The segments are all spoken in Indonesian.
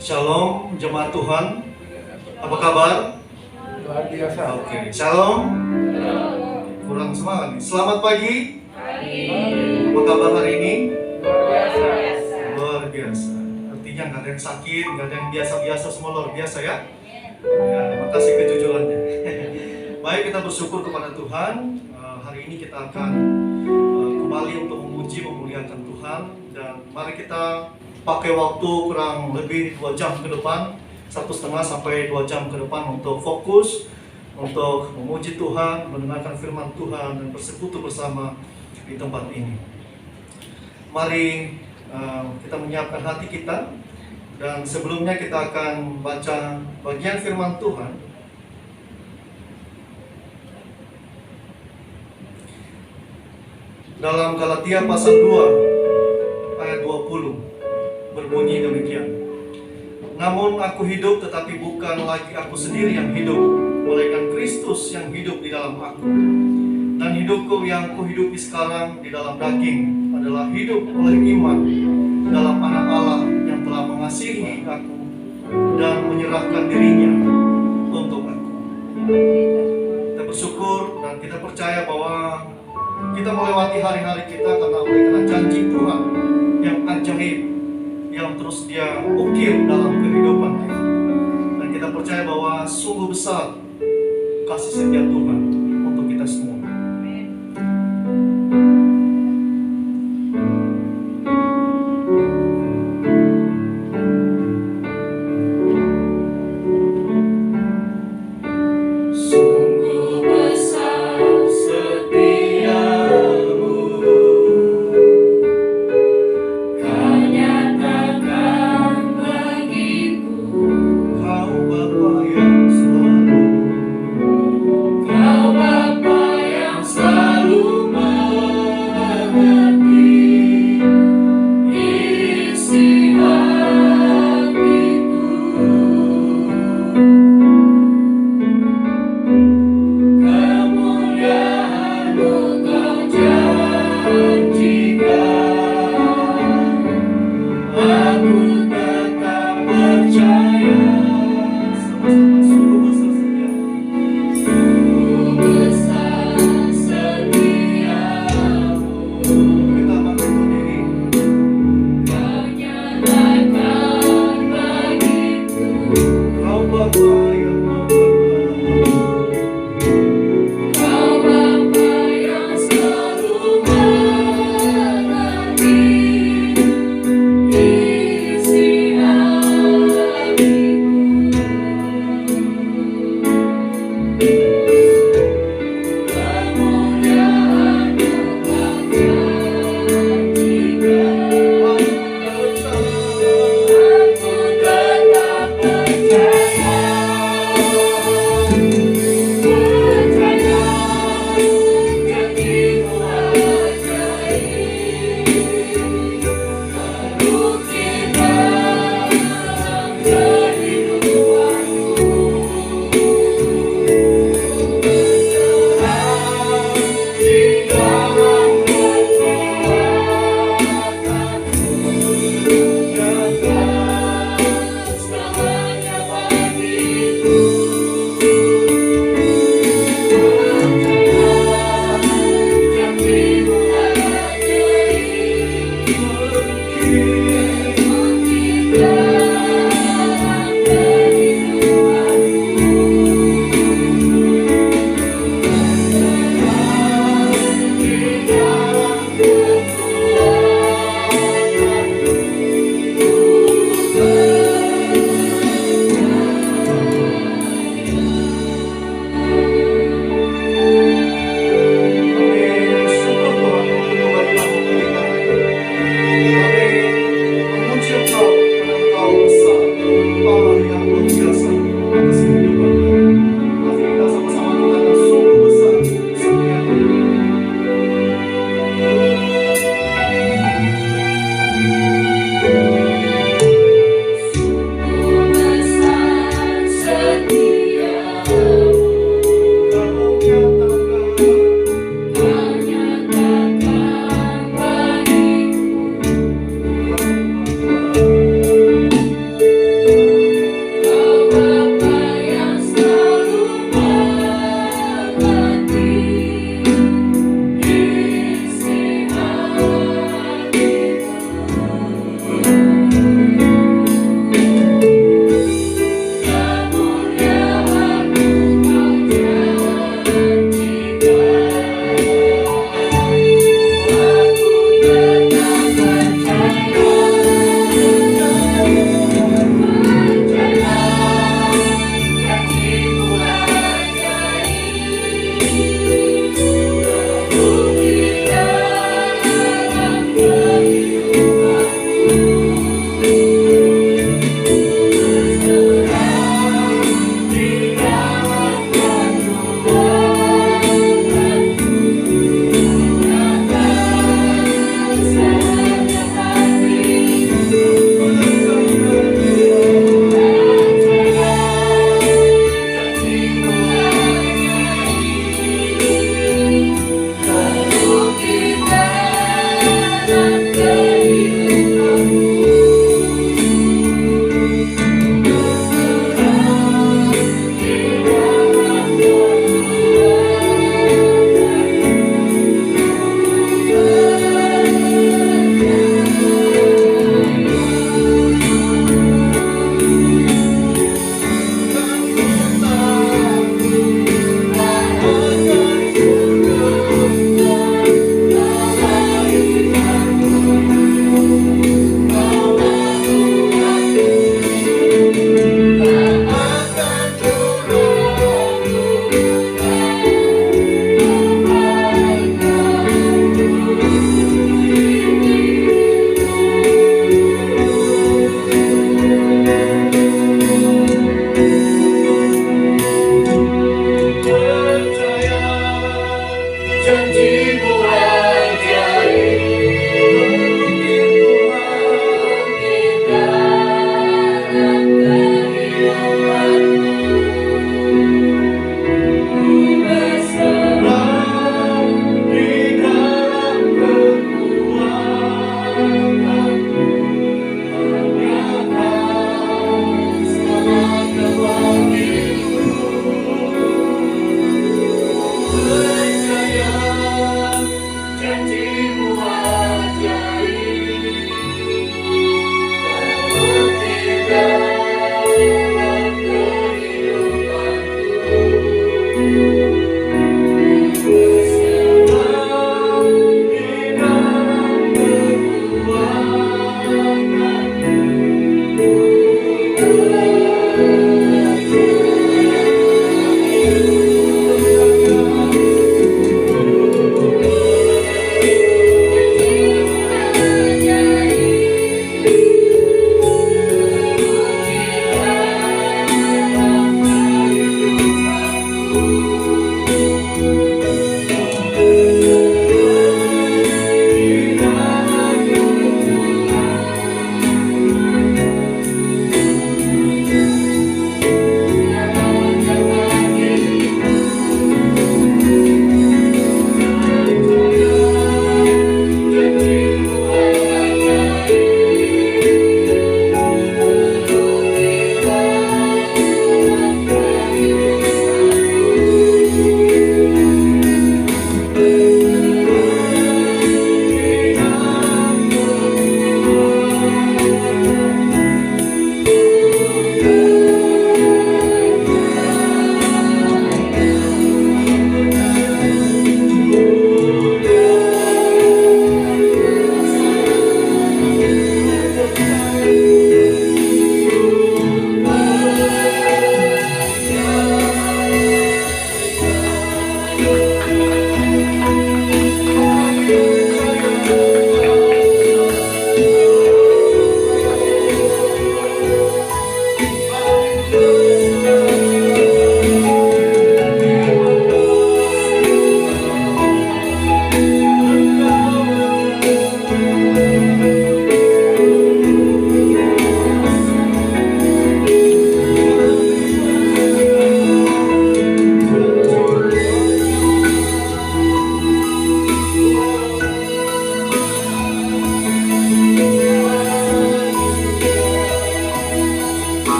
Shalom, jemaat Tuhan. Apa kabar? Luar biasa. Oke, shalom. Kurang semangat nih. Selamat pagi. Apa kabar hari ini? Luar biasa. Luar biasa. Artinya nggak ada yang sakit, nggak ada yang biasa-biasa, semua luar biasa ya. Ya, terima kasih kejujurannya. Baik, kita bersyukur kepada Tuhan. Hari ini kita akan kembali untuk memuji, memuliakan Tuhan. Dan mari kita pakai waktu kurang lebih 2 jam ke depan, 1,5 sampai 2 jam ke depan untuk fokus, untuk memuji Tuhan, mendengarkan firman Tuhan, dan bersekutu bersama di tempat ini. Mari kita menyiapkan hati kita, dan sebelumnya kita akan baca bagian firman Tuhan dalam Galatia pasal 2 ayat 20. Berbunyi demikian. Namun aku hidup, tetapi bukan lagi aku sendiri yang hidup, melainkan Kristus yang hidup di dalam aku. Dan hidupku yang kuhidupi sekarang di dalam daging adalah hidup oleh iman dalam Anak Allah yang telah mengasihi aku dan menyerahkan dirinya untuk aku. Kita bersyukur dan kita percaya bahwa kita melewati hari-hari kita karena janji Tuhan yang ajaib, yang terus Dia ukir dalam kehidupan kita. Dan kita percaya bahwa sungguh besar kasih setia Tuhan untuk kita semua. Kau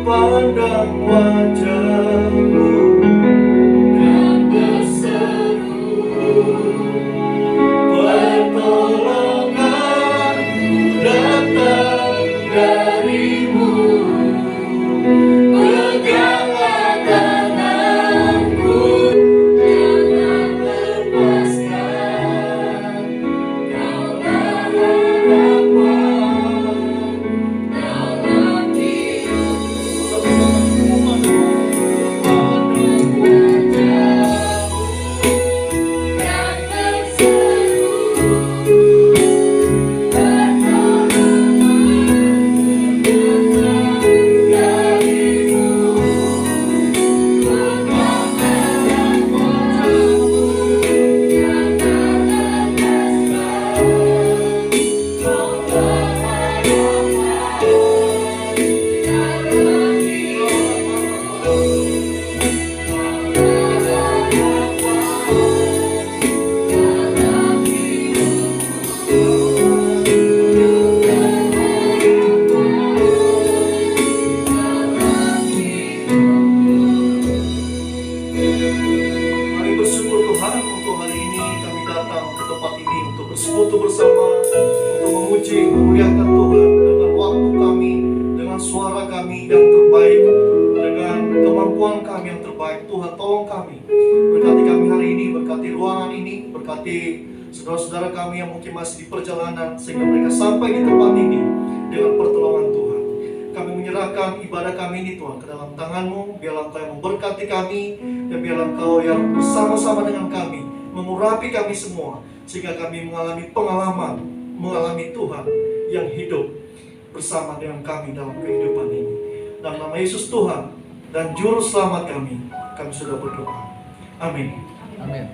pandang wajah-Mu dan berseru, pertolonganku datang dari-Mu. Peganglah tanganku, jangan lepaskan. Kaulah harapan dalam hidupku. Pandang wajah-Mu dan berseru, pertolonganku datang dari-Mu. Peganglah wajah-Mu, jangan lepaskan. Kaulah Kami bersyukur Tuhan untuk hari ini kami datang ke tempat ini untuk bersekutu bersama, untuk memuji, memuliakan Tuhan dengan waktu kami, dengan suara kami yang terbaik, dengan kemampuan kami yang terbaik. Tuhan tolong kami, berkati kami hari ini, berkati ruangan ini, berkati saudara-saudara kami yang mungkin masih di perjalanan, sehingga mereka sampai di tempat ini dengan pertolongan Tuhan. Kami menyerahkan ibadah kami ini Tuhan ke dalam tangan-Mu. Biarlah Engkau yang memberkati kami, dan biarlah Engkau yang bersama-sama dengan kami mengurapi kami semua, sehingga kami mengalami pengalaman, mengalami Tuhan yang hidup bersama dengan kami dalam kehidupan ini. Dalam nama Yesus Tuhan dan Juru Selamat kami sudah berdoa. Amin. Amin.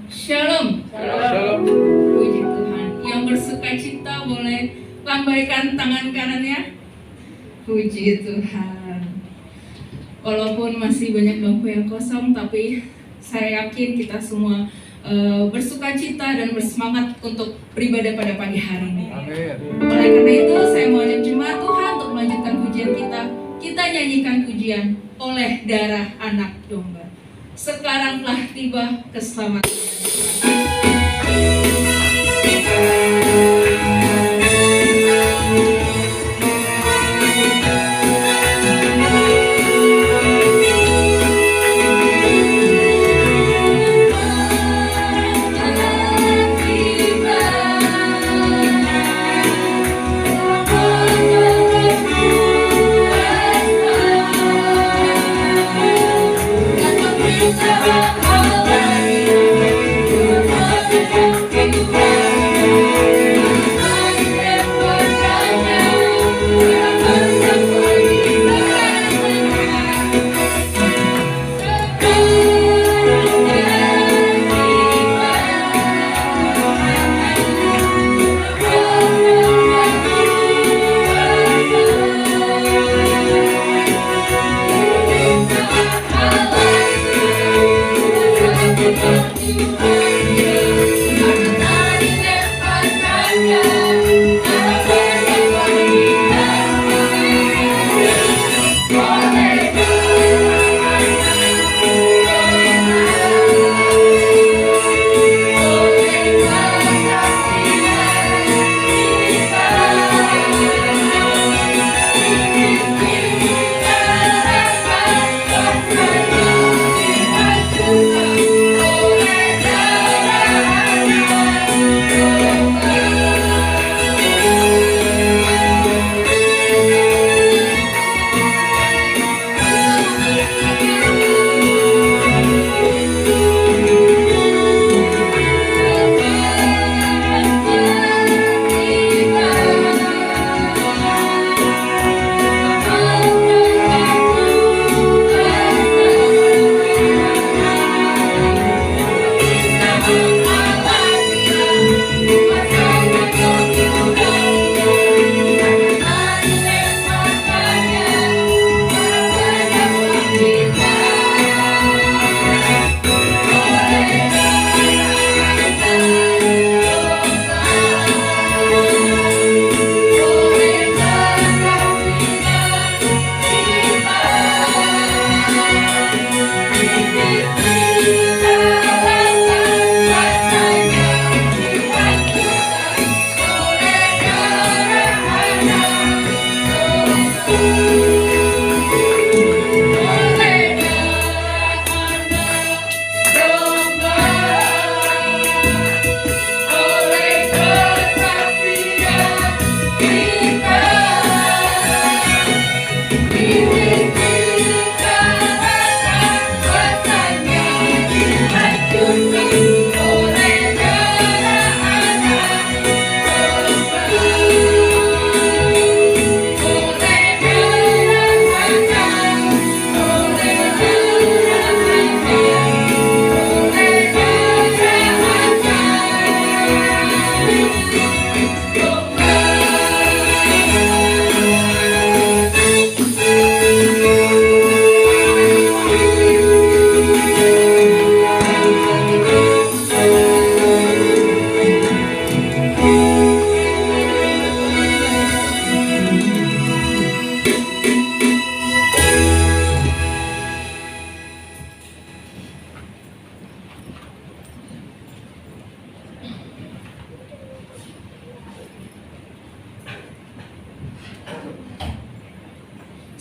Shalom. Shalom. Puji Tuhan. Yang bersuka cita boleh lambaikan tangan kanannya. Puji Tuhan. Walaupun masih banyak bangku yang kosong, tapi saya yakin kita semua bersuka cita dan bersemangat untuk beribadah pada pagi hari ini. Amin. Oleh karena itu, saya mau ajak jemaat Tuhan untuk melanjutkan pujian kita. Kita nyanyikan pujian oleh darah anak domba. Sekarang telah tiba keselamatan. Dan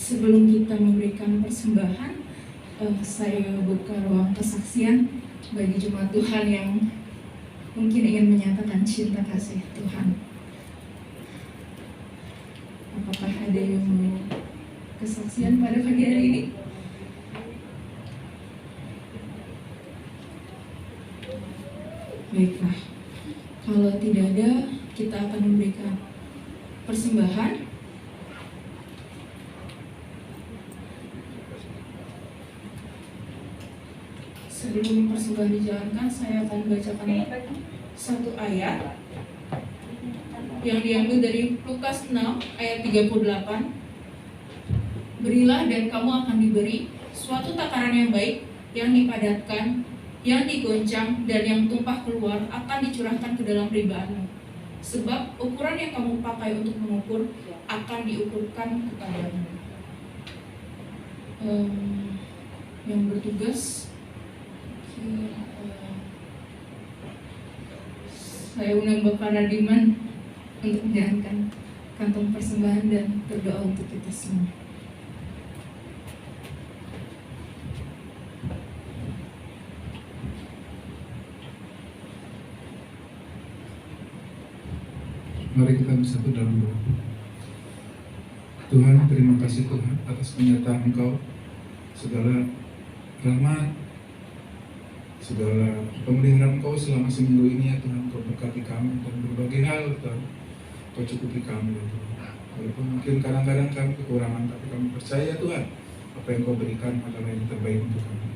sebelum kita memberikan persembahan, saya buka ruang kesaksian bagi jemaat Tuhan yang mungkin ingin menyatakan cinta kasih Tuhan. Apakah ada yang mau kesaksian pada pagi hari ini? Baiklah, kalau tidak ada, kita akan memberikan persembahan. Sebelum persembahan dijalankan, saya akan bacakan satu ayat yang diambil dari Lukas 6 ayat 38. Berilah dan kamu akan diberi, suatu takaran yang baik, yang dipadatkan, yang digoncang, dan yang tumpah keluar akan dicurahkan ke dalam ribaanmu. Sebab ukuran yang kamu pakai untuk mengukur akan diukurkan kepadamu. Yang bertugas, saya undang Bapak Radiman untuk menjalankan kantong persembahan dan berdoa untuk kita semua. Mari kita bersatu dalam doa. Tuhan, terima kasih Tuhan atas penyertaan Engkau, segala rahmat, segala pemeliharaan Engkau selama seminggu ini ya Tuhan. Engkau berkati kami dan berbagai hal Tuhan, Engkau cukupi kami ya Tuhan. Walaupun mungkin kadang-kadang kami kekurangan, tapi kami percaya Tuhan, apa yang Engkau berikan adalah yang terbaik untuk kami.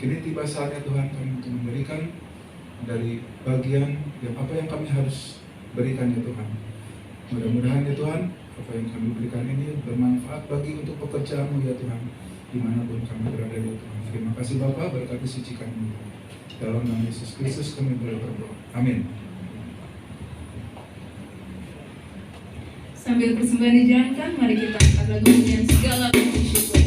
Kini tiba saatnya Tuhan kami untuk memberikan dari bagian yang apa yang kami harus berikan ya Tuhan. Mudah-mudahan ya Tuhan, apa yang kami berikan ini bermanfaat bagi untuk pekerjaan-Mu ya Tuhan, dimanapun kami berada ya Tuhan. Terima kasih Bapa, berkati suci kami. Dalam nama Yesus Kristus kami berdoa. Amin. Sambil persembahan dijalankan, mari kita angkat lagu dengan segala puji syukur.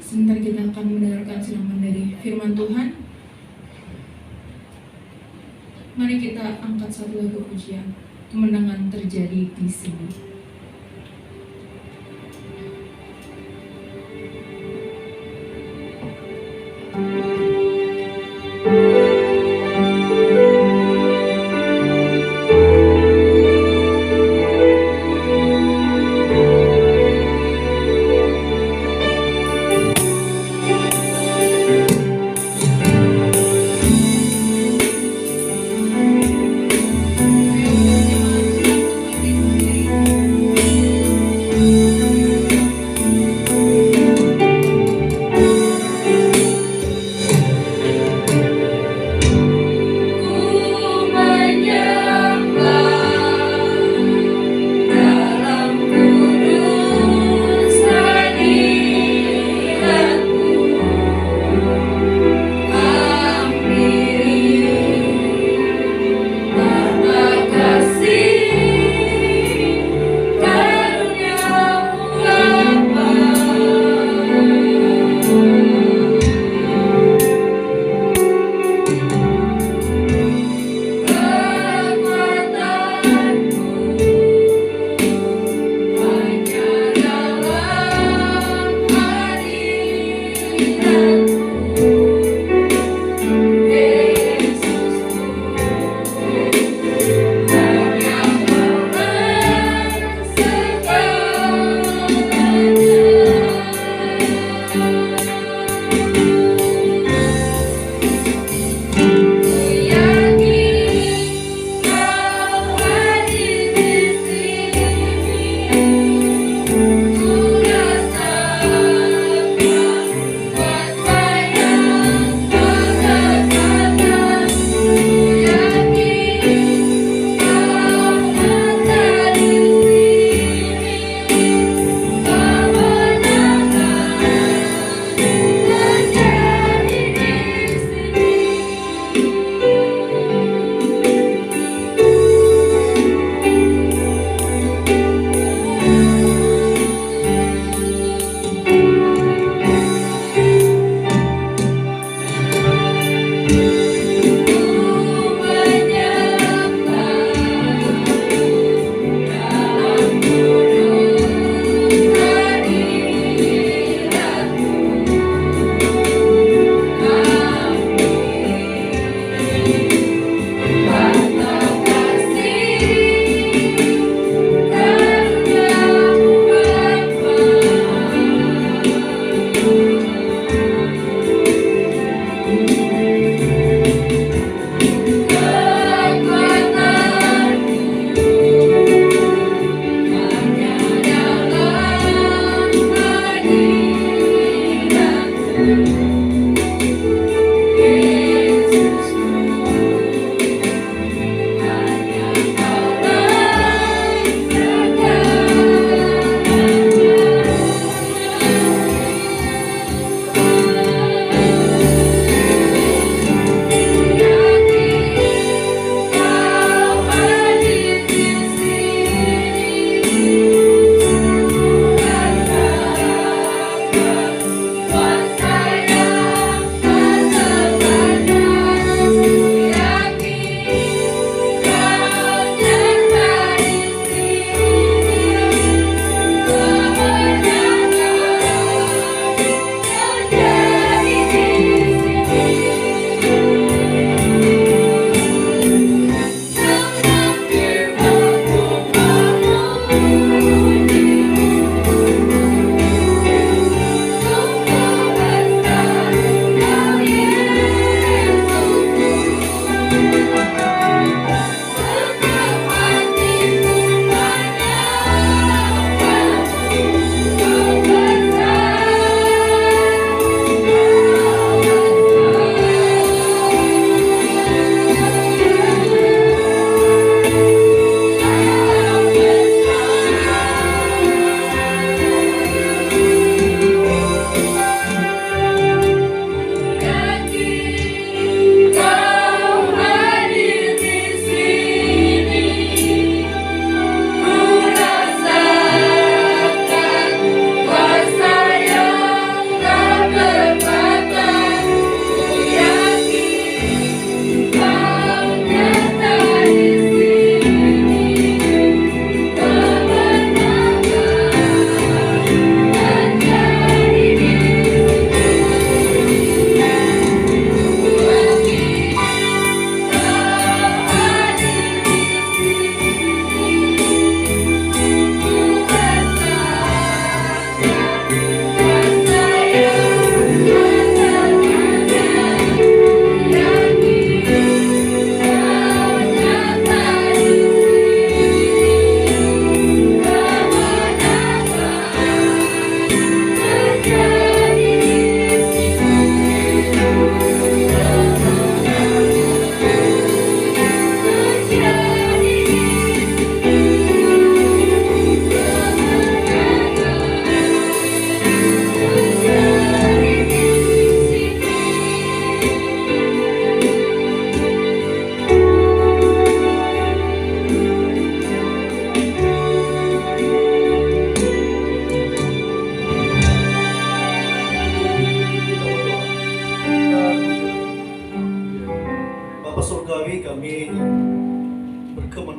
Sebentar kita akan mendengarkan siraman dari firman Tuhan. Mari kita angkat satu lagu pujian, kemenangan terjadi di sini.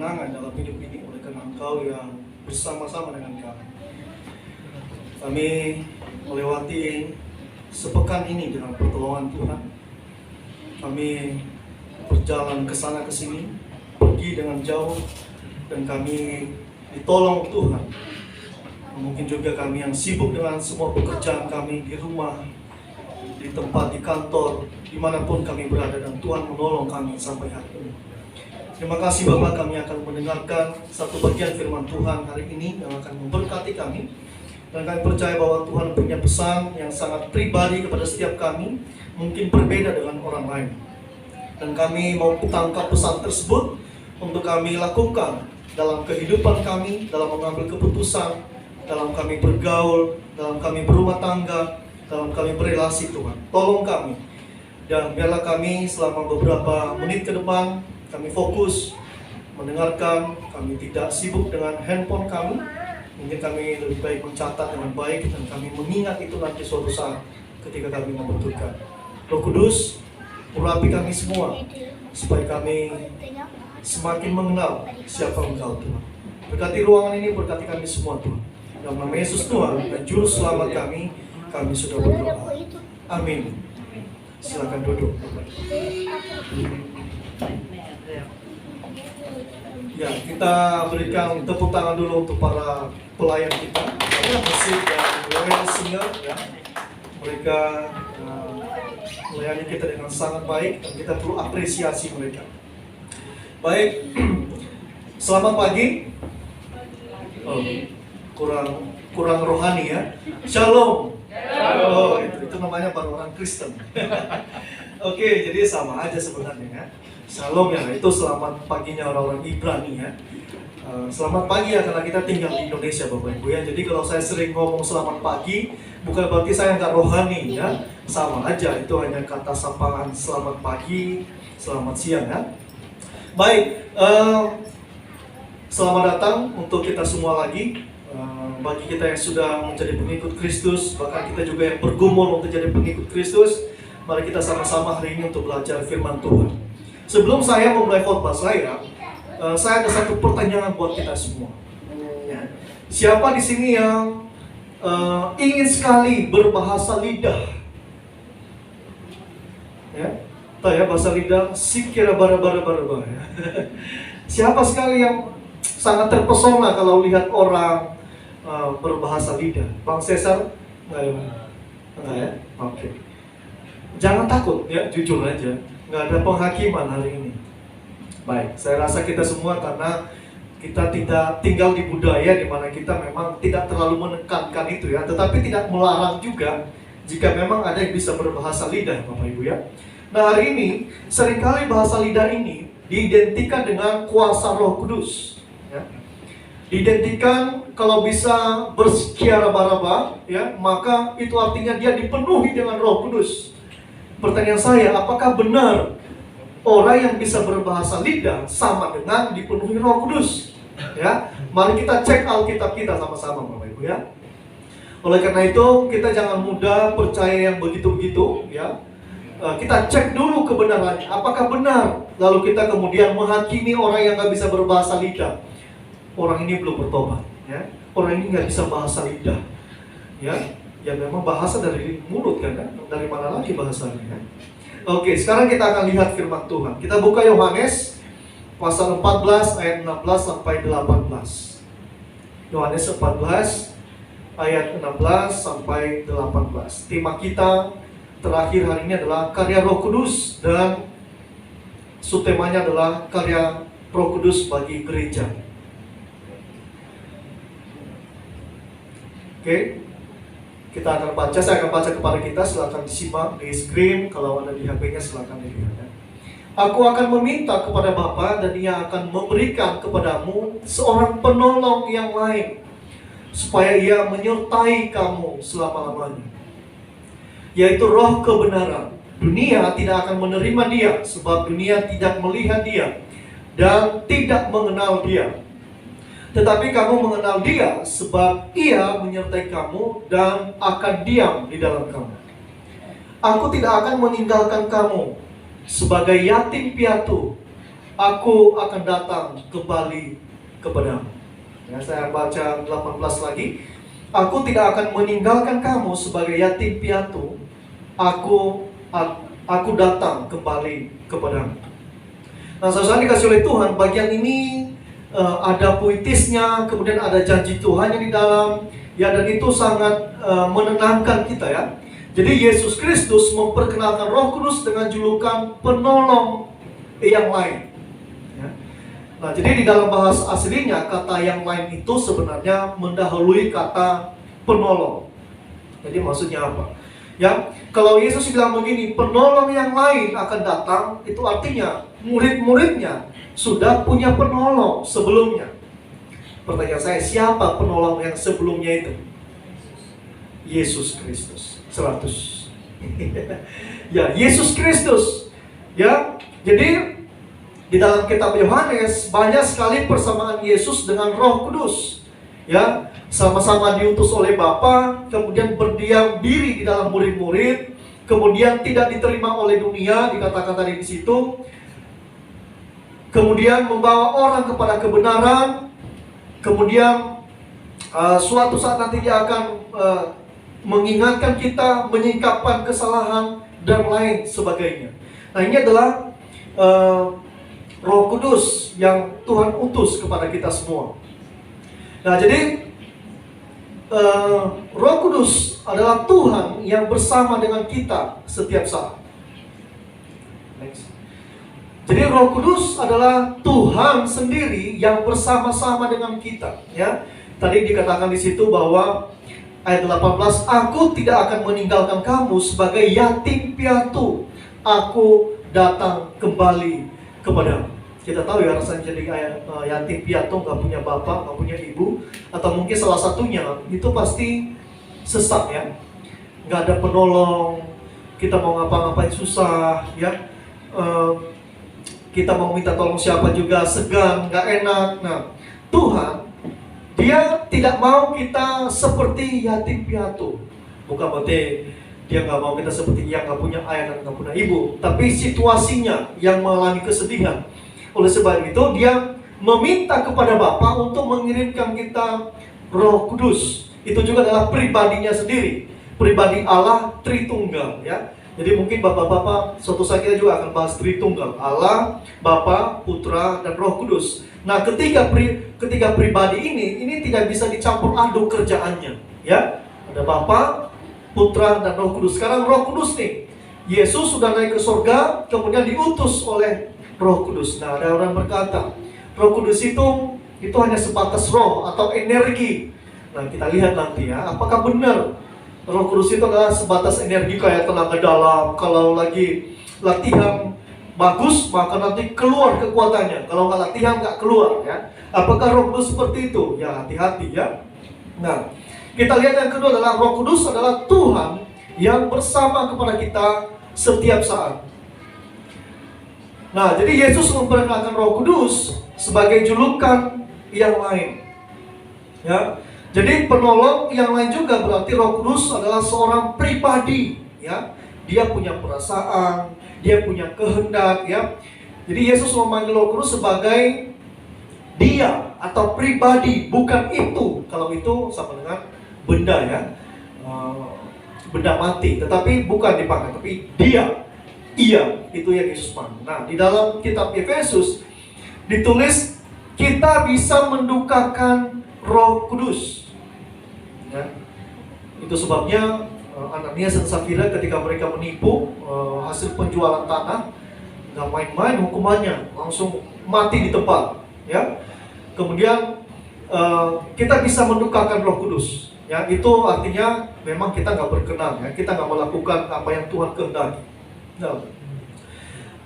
kemenangan dalam hidup ini oleh karena Engkau yang bersama-sama dengan kami. Kami melewati sepekan ini dengan pertolongan Tuhan. Kami berjalan ke sana ke sini, pergi dengan jauh, dan kami ditolong Tuhan. Mungkin juga kami yang sibuk dengan semua pekerjaan kami di rumah, di tempat, di kantor, dimanapun kami berada, dan Tuhan menolong kami sampai hari ini. Terima kasih Bapak, kami akan mendengarkan satu bagian firman Tuhan hari ini yang akan memberkati kami. Dan kami percaya bahwa Tuhan punya pesan yang sangat pribadi kepada setiap kami, mungkin berbeda dengan orang lain. Dan kami mau tangkap pesan tersebut untuk kami lakukan dalam kehidupan kami, dalam mengambil keputusan, dalam kami bergaul, dalam kami berumah tangga, dalam kami berelasi Tuhan. Tolong kami. Dan biarlah kami selama beberapa menit ke depan, kami fokus mendengarkan, kami tidak sibuk dengan handphone kami. Mungkin kami lebih baik mencatat dengan baik, dan kami mengingat itu nanti suatu saat ketika kami membutuhkan. Roh Kudus, urapi kami semua, supaya kami semakin mengenal siapa Engkau Tuhan. Berkati ruangan ini, berkati kami semua Tuhan. Dalam nama Yesus Tuhan dan Juru Selamat kami sudah berdoa. Amin. Silakan duduk. Ya, kita berikan tepuk tangan dulu untuk para pelayan kita, musik dan choir singer, ya. Mereka melayani kita dengan sangat baik dan kita perlu apresiasi mereka. Baik, selamat pagi. Oh, kurang rohani ya. Shalom. Oh, itu namanya baru orang Kristen. Oke, jadi sama aja sebenarnya ya. Shalom ya, itu selamat paginya orang-orang Ibrani ya. Selamat pagi ya, karena kita tinggal di Indonesia Bapak Ibu ya. Jadi kalau saya sering ngomong selamat pagi, bukan berarti saya nggak rohani ya. Sama aja, itu hanya kata sapaan selamat pagi, selamat siang ya. Baik, selamat datang untuk kita semua lagi. Bagi kita yang sudah menjadi pengikut Kristus, bahkan kita juga yang bergumul untuk jadi pengikut Kristus, mari kita sama-sama hari ini untuk belajar firman Tuhan. Sebelum saya memulai khotbah saya ada satu pertanyaan buat kita semua. Ya. Siapa di sini yang ingin sekali berbahasa lidah? Ya, tahu ya bahasa lidah, sikira bara. Siapa sekali yang sangat terpesona kalau lihat orang berbahasa lidah? Bang Cesar? Enggak ya? Oke. Jangan takut ya, jujur aja. Nggak ada penghakiman hari ini. Baik, saya rasa kita semua karena kita tidak tinggal di budaya di mana kita memang tidak terlalu menekankan itu ya, tetapi tidak melarang juga jika memang ada yang bisa berbahasa lidah, Bapak Ibu ya. Nah, hari ini seringkali bahasa lidah ini diidentikan dengan kuasa Roh Kudus ya. Diidentikan kalau bisa bersiara baraba ya, maka itu artinya dia dipenuhi dengan Roh Kudus. Pertanyaan saya, apakah benar orang yang bisa berbahasa lidah sama dengan dipenuhi Roh Kudus? Ya, mari kita cek Alkitab kita sama-sama, Bapak Ibu ya. Oleh karena itu, kita jangan mudah percaya yang begitu-begitu, ya. Kita cek dulu kebenarannya, apakah benar? Lalu kita kemudian menghakimi orang yang nggak bisa berbahasa lidah. Orang ini belum bertobat, ya. Orang ini nggak bisa bahasa lidah, ya. Ya memang bahasa dari mulut kan, dari mana lagi bahasanya kan? Oke, sekarang kita akan lihat firman Tuhan. Kita buka Yohanes pasal 14 ayat 16 sampai 18. Yohanes 14 ayat 16 sampai 18. Tema kita terakhir hari ini adalah karya Roh Kudus, dan subtemanya adalah karya Roh Kudus bagi gereja. Oke. Kita akan baca, saya akan baca kepada kita, silakan disimak di screen, kalau ada di HP-nya silakan dilihat ya. Aku akan meminta kepada Bapa dan Ia akan memberikan kepadamu seorang penolong yang lain, supaya Ia menyertai kamu selama-lamanya, yaitu Roh kebenaran. Dunia tidak akan menerima Dia, sebab dunia tidak melihat Dia dan tidak mengenal Dia. Tetapi kamu mengenal Dia, sebab Ia menyertai kamu dan akan diam di dalam kamu. Aku tidak akan meninggalkan kamu sebagai yatim piatu. aku akan datang kembali kepadamu. Ya, saya baca 18 lagi. Aku tidak akan meninggalkan kamu sebagai yatim piatu. Aku datang kembali kepadamu. Nah, saudara dikasih oleh Tuhan, bagian ini ada puitisnya, kemudian ada janji Tuhan yang di dalam, ya, dan itu sangat menenangkan kita, ya. Jadi Yesus Kristus memperkenalkan Roh Kudus dengan julukan penolong yang lain. Ya. Nah, jadi di dalam bahasa aslinya kata yang lain itu sebenarnya mendahului kata penolong. Jadi maksudnya apa? Ya, kalau Yesus bilang begini, penolong yang lain akan datang, itu artinya murid-muridnya sudah punya penolong sebelumnya. Pertanyaan saya, siapa penolong yang sebelumnya itu? Yesus Kristus. 100. Ya, Yesus Kristus. Ya, jadi di dalam kitab Yohanes banyak sekali persamaan Yesus dengan Roh Kudus. Ya, sama-sama diutus oleh Bapa, kemudian berdiam diri di dalam murid-murid, kemudian tidak diterima oleh dunia, dikatakan tadi di situ. Kemudian membawa orang kepada kebenaran. Kemudian suatu saat nanti dia akan mengingatkan kita, menyingkapkan kesalahan, dan lain sebagainya. Nah, ini adalah Roh Kudus yang Tuhan utus kepada kita semua. Nah, jadi Roh Kudus adalah Tuhan yang bersama dengan kita setiap saat. Next. Jadi Roh Kudus adalah Tuhan sendiri yang bersama-sama dengan kita. Ya, tadi dikatakan di situ bahwa ayat 18, aku tidak akan meninggalkan kamu sebagai yatim piatu. Aku datang kembali kepadamu. Kita tahu ya, rasanya jadi yatim piatu, gak punya bapak, gak punya ibu, atau mungkin salah satunya itu pasti sesat, ya. Gak ada penolong, kita mau ngapa-ngapain susah, ya. Kita mau minta tolong siapa juga segan, gak enak. Nah, Tuhan, Dia tidak mau kita seperti yatim piatu. Bukan berarti Dia gak mau kita seperti yang gak punya ayah dan gak punya ibu, tapi situasinya yang mengalami kesedihan. Oleh sebab itu Dia meminta kepada Bapa untuk mengirimkan kita Roh Kudus. Itu juga adalah pribadinya sendiri, pribadi Allah Tritunggal, ya. Jadi mungkin bapak-bapak suatu saat kita juga akan bahas Tritunggal, Allah, Bapa, Putra, dan Roh Kudus. Nah, ketiga pribadi ini tidak bisa dicampur aduk kerjaannya, ya. Ada Bapa, Putra, dan Roh Kudus. Sekarang Roh Kudus nih, Yesus sudah naik ke surga, kemudian diutus oleh Roh Kudus. Nah, ada orang berkata, Roh Kudus itu hanya sebatas roh atau energi. Nah, kita lihat nanti, ya, apakah benar Roh Kudus itu adalah sebatas energi kayak tenaga dalam. Kalau lagi latihan bagus, maka nanti keluar kekuatannya. Kalau nggak latihan, nggak keluar, ya. Apakah Roh Kudus seperti itu? Ya, hati-hati, ya. Nah, kita lihat yang kedua adalah Roh Kudus adalah Tuhan yang bersama kepada kita setiap saat. Nah, jadi Yesus memperkenalkan Roh Kudus sebagai julukan yang lain, ya. Jadi penolong yang lain juga berarti Roh Kudus adalah seorang pribadi, ya. Dia punya perasaan, dia punya kehendak, ya. Jadi Yesus memanggil Roh Kudus sebagai dia atau pribadi, bukan itu. Kalau itu sama dengan benda, ya, benda mati, tetapi bukan dipakai, tapi dia, itu yang Yesus panggil. Nah, di dalam kitab Efesus ditulis kita bisa mendukakan Roh Kudus, ya. Itu sebabnya Ananias dan Safira ketika mereka menipu hasil penjualan tanah, nggak main-main hukumannya, langsung mati di tempat, ya. Kemudian kita bisa mendukakan Roh Kudus, ya. Itu artinya memang kita nggak berkenan, ya. Kita nggak melakukan apa yang Tuhan kehendaki.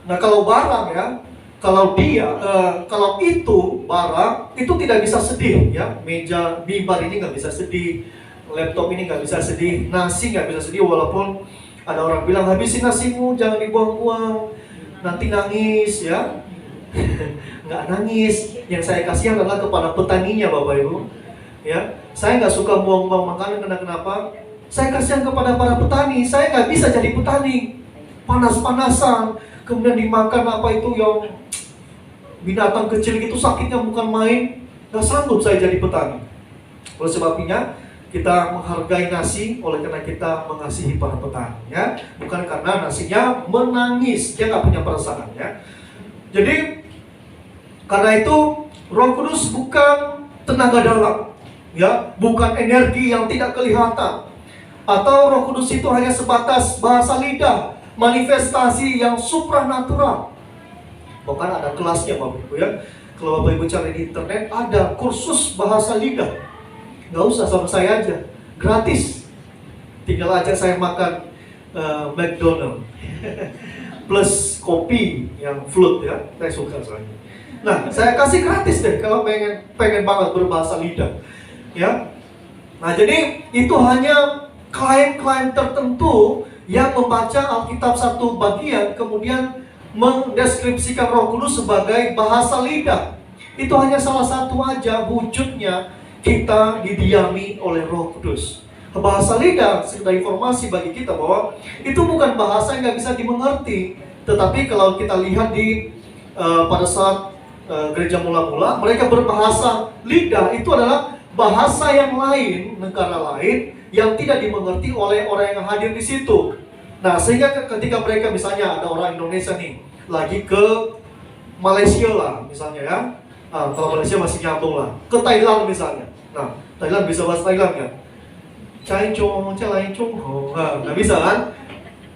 Nah, kalau barang, ya, kalau itu barang, itu tidak bisa sedih, ya. Meja mimbar ini nggak bisa sedih, laptop ini nggak bisa sedih, nasi nggak bisa sedih, walaupun ada orang bilang habisin nasimu, jangan dibuang-buang, nanti nangis, ya. Nggak nangis, yang saya kasihan adalah kepada petaninya, Bapak Ibu, ya. Saya nggak suka buang-buang makanan, kenapa? Saya kasihan kepada para petani, saya nggak bisa jadi petani, panas-panasan, kemudian dimakan apa itu yang binatang kecil itu sakitnya bukan main. Gak sanggup saya jadi petani. Oleh sebabnya kita menghargai nasi oleh karena kita mengasihi para petani, ya. Bukan karena nasinya menangis, dia nggak punya perasaan, ya. Jadi karena itu Roh Kudus bukan tenaga dalam, ya, bukan energi yang tidak kelihatan, atau Roh Kudus itu hanya sebatas bahasa lidah, manifestasi yang supranatural. Bahkan ada kelasnya, Bapak Ibu, ya. Kalau Bapak Ibu cari di internet ada kursus bahasa lidah. Nggak usah, sama saya aja, gratis. Tinggal aja saya makan McDonald plus kopi yang float, ya. Saya suka soalnya. Nah, saya kasih gratis deh kalau pengen banget berbahasa lidah, ya. Nah, jadi itu hanya klien-klien tertentu yang membaca Alkitab satu bagian kemudian mendeskripsikan Roh Kudus sebagai bahasa lidah. Itu hanya salah satu aja wujudnya kita didiami oleh Roh Kudus. Bahasa lidah, sekedar informasi bagi kita bahwa itu bukan bahasa yang nggak bisa dimengerti. Tetapi kalau kita lihat di pada saat gereja mula-mula, mereka berbahasa lidah itu adalah bahasa yang lain, negara lain yang tidak dimengerti oleh orang yang hadir di situ. Nah, sehingga ketika mereka misalnya ada orang Indonesia nih lagi ke Malaysia lah misalnya, ya. Kalau Malaysia masih nyambung lah. Ke Thailand misalnya. Nah, Thailand bisa bahasa Thailand nggak? Cai chong, cai chong ho. Nggak bisa kan?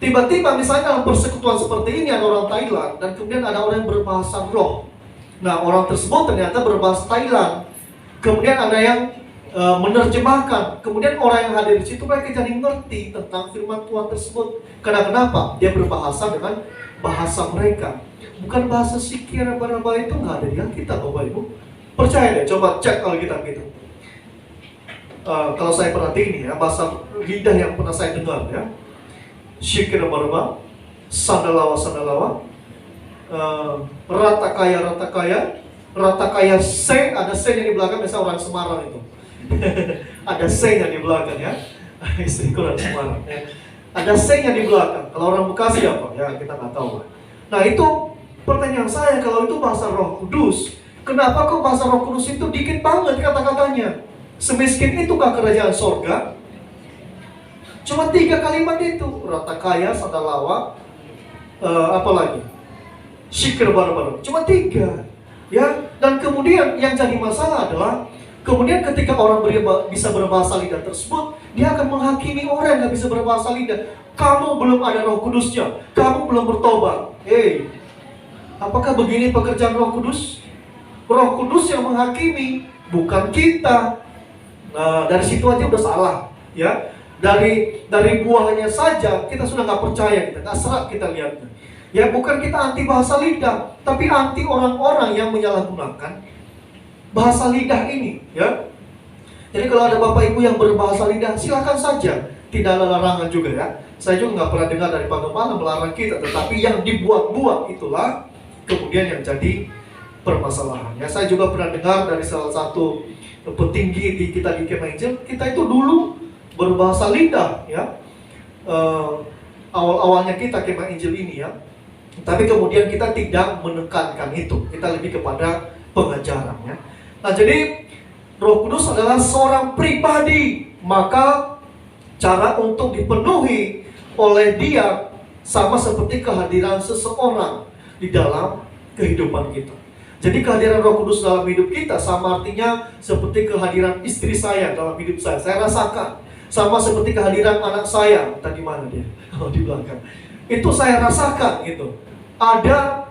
Tiba-tiba misalnya dalam persekutuan seperti ini ada orang Thailand dan kemudian ada orang yang berbahasa roh. Nah, orang tersebut ternyata berbahasa Thailand. Kemudian ada yang menerjemahkan. Kemudian orang yang hadir di situ mereka jadi mengerti tentang firman Tuhan tersebut. Karena kenapa? Dia berbahasa dengan bahasa mereka. Bukan bahasa sikir apa-apa, itu nggak ada di Alkitab, Bapak Ibu. Percaya deh, coba cek Alkitab gitu. Kalau saya perhatiin ya, bahasa lidah yang pernah saya dengar, ya. Sikir apa-apa, sandalawa, ratakaya se, ada se yang di belakang, biasa orang Semarang itu. Ada se yang di belakang, ya. Istriku orang Semarang, ya. Ada se yang di belakang. Kalau orang Bekasi apa? Ya kita nggak tahu. Nah, itu pertanyaan saya, kalau itu bahasa Roh Kudus, kenapa kok bahasa Roh Kudus itu dikit banget kata-katanya? Semiskin itukah kerajaan sorga? Cuma 3 kalimat itu, ratakaya, sandalawa, apa lagi? Syikir baru-baru, cuma 3, ya. Dan kemudian yang jadi masalah adalah kemudian ketika orang bisa berbahasa lidah tersebut, dia akan menghakimi orang yang nggak bisa berbahasa lidah. Kamu belum ada Roh Kudusnya, kamu belum bertobat. Apakah begini pekerjaan Roh Kudus? Roh Kudus yang menghakimi, bukan kita. Nah, dari situ aja udah salah, ya. Dari buahnya saja kita sudah nggak percaya, kita nggak serak kita lihatnya. Ya, bukan kita anti bahasa lidah, tapi anti orang-orang yang menyalahgunakan bahasa lidah ini, ya. Jadi kalau ada Bapak Ibu yang berbahasa lidah, silakan saja, tidak ada larangan juga, ya. Saya juga nggak pernah dengar dari mana melarang kita, tetapi yang dibuat-buat itulah kemudian yang jadi permasalahan. Ya, saya juga pernah dengar dari salah satu petinggi di Kemah Injil, kita itu dulu berbahasa lidah, ya. Awal-awalnya kita Kemah Injil ini, ya. Tapi kemudian kita tidak menekankan itu, kita lebih kepada pengajaran, ya. Nah, jadi Roh Kudus adalah seorang pribadi, maka cara untuk dipenuhi oleh Dia sama seperti kehadiran seseorang di dalam kehidupan kita. Jadi kehadiran Roh Kudus dalam hidup kita sama artinya seperti kehadiran istri saya dalam hidup saya. Saya rasakan. Sama seperti kehadiran anak saya. Tadi mana dia? Oh, di belakang. Itu saya rasakan gitu. Ada,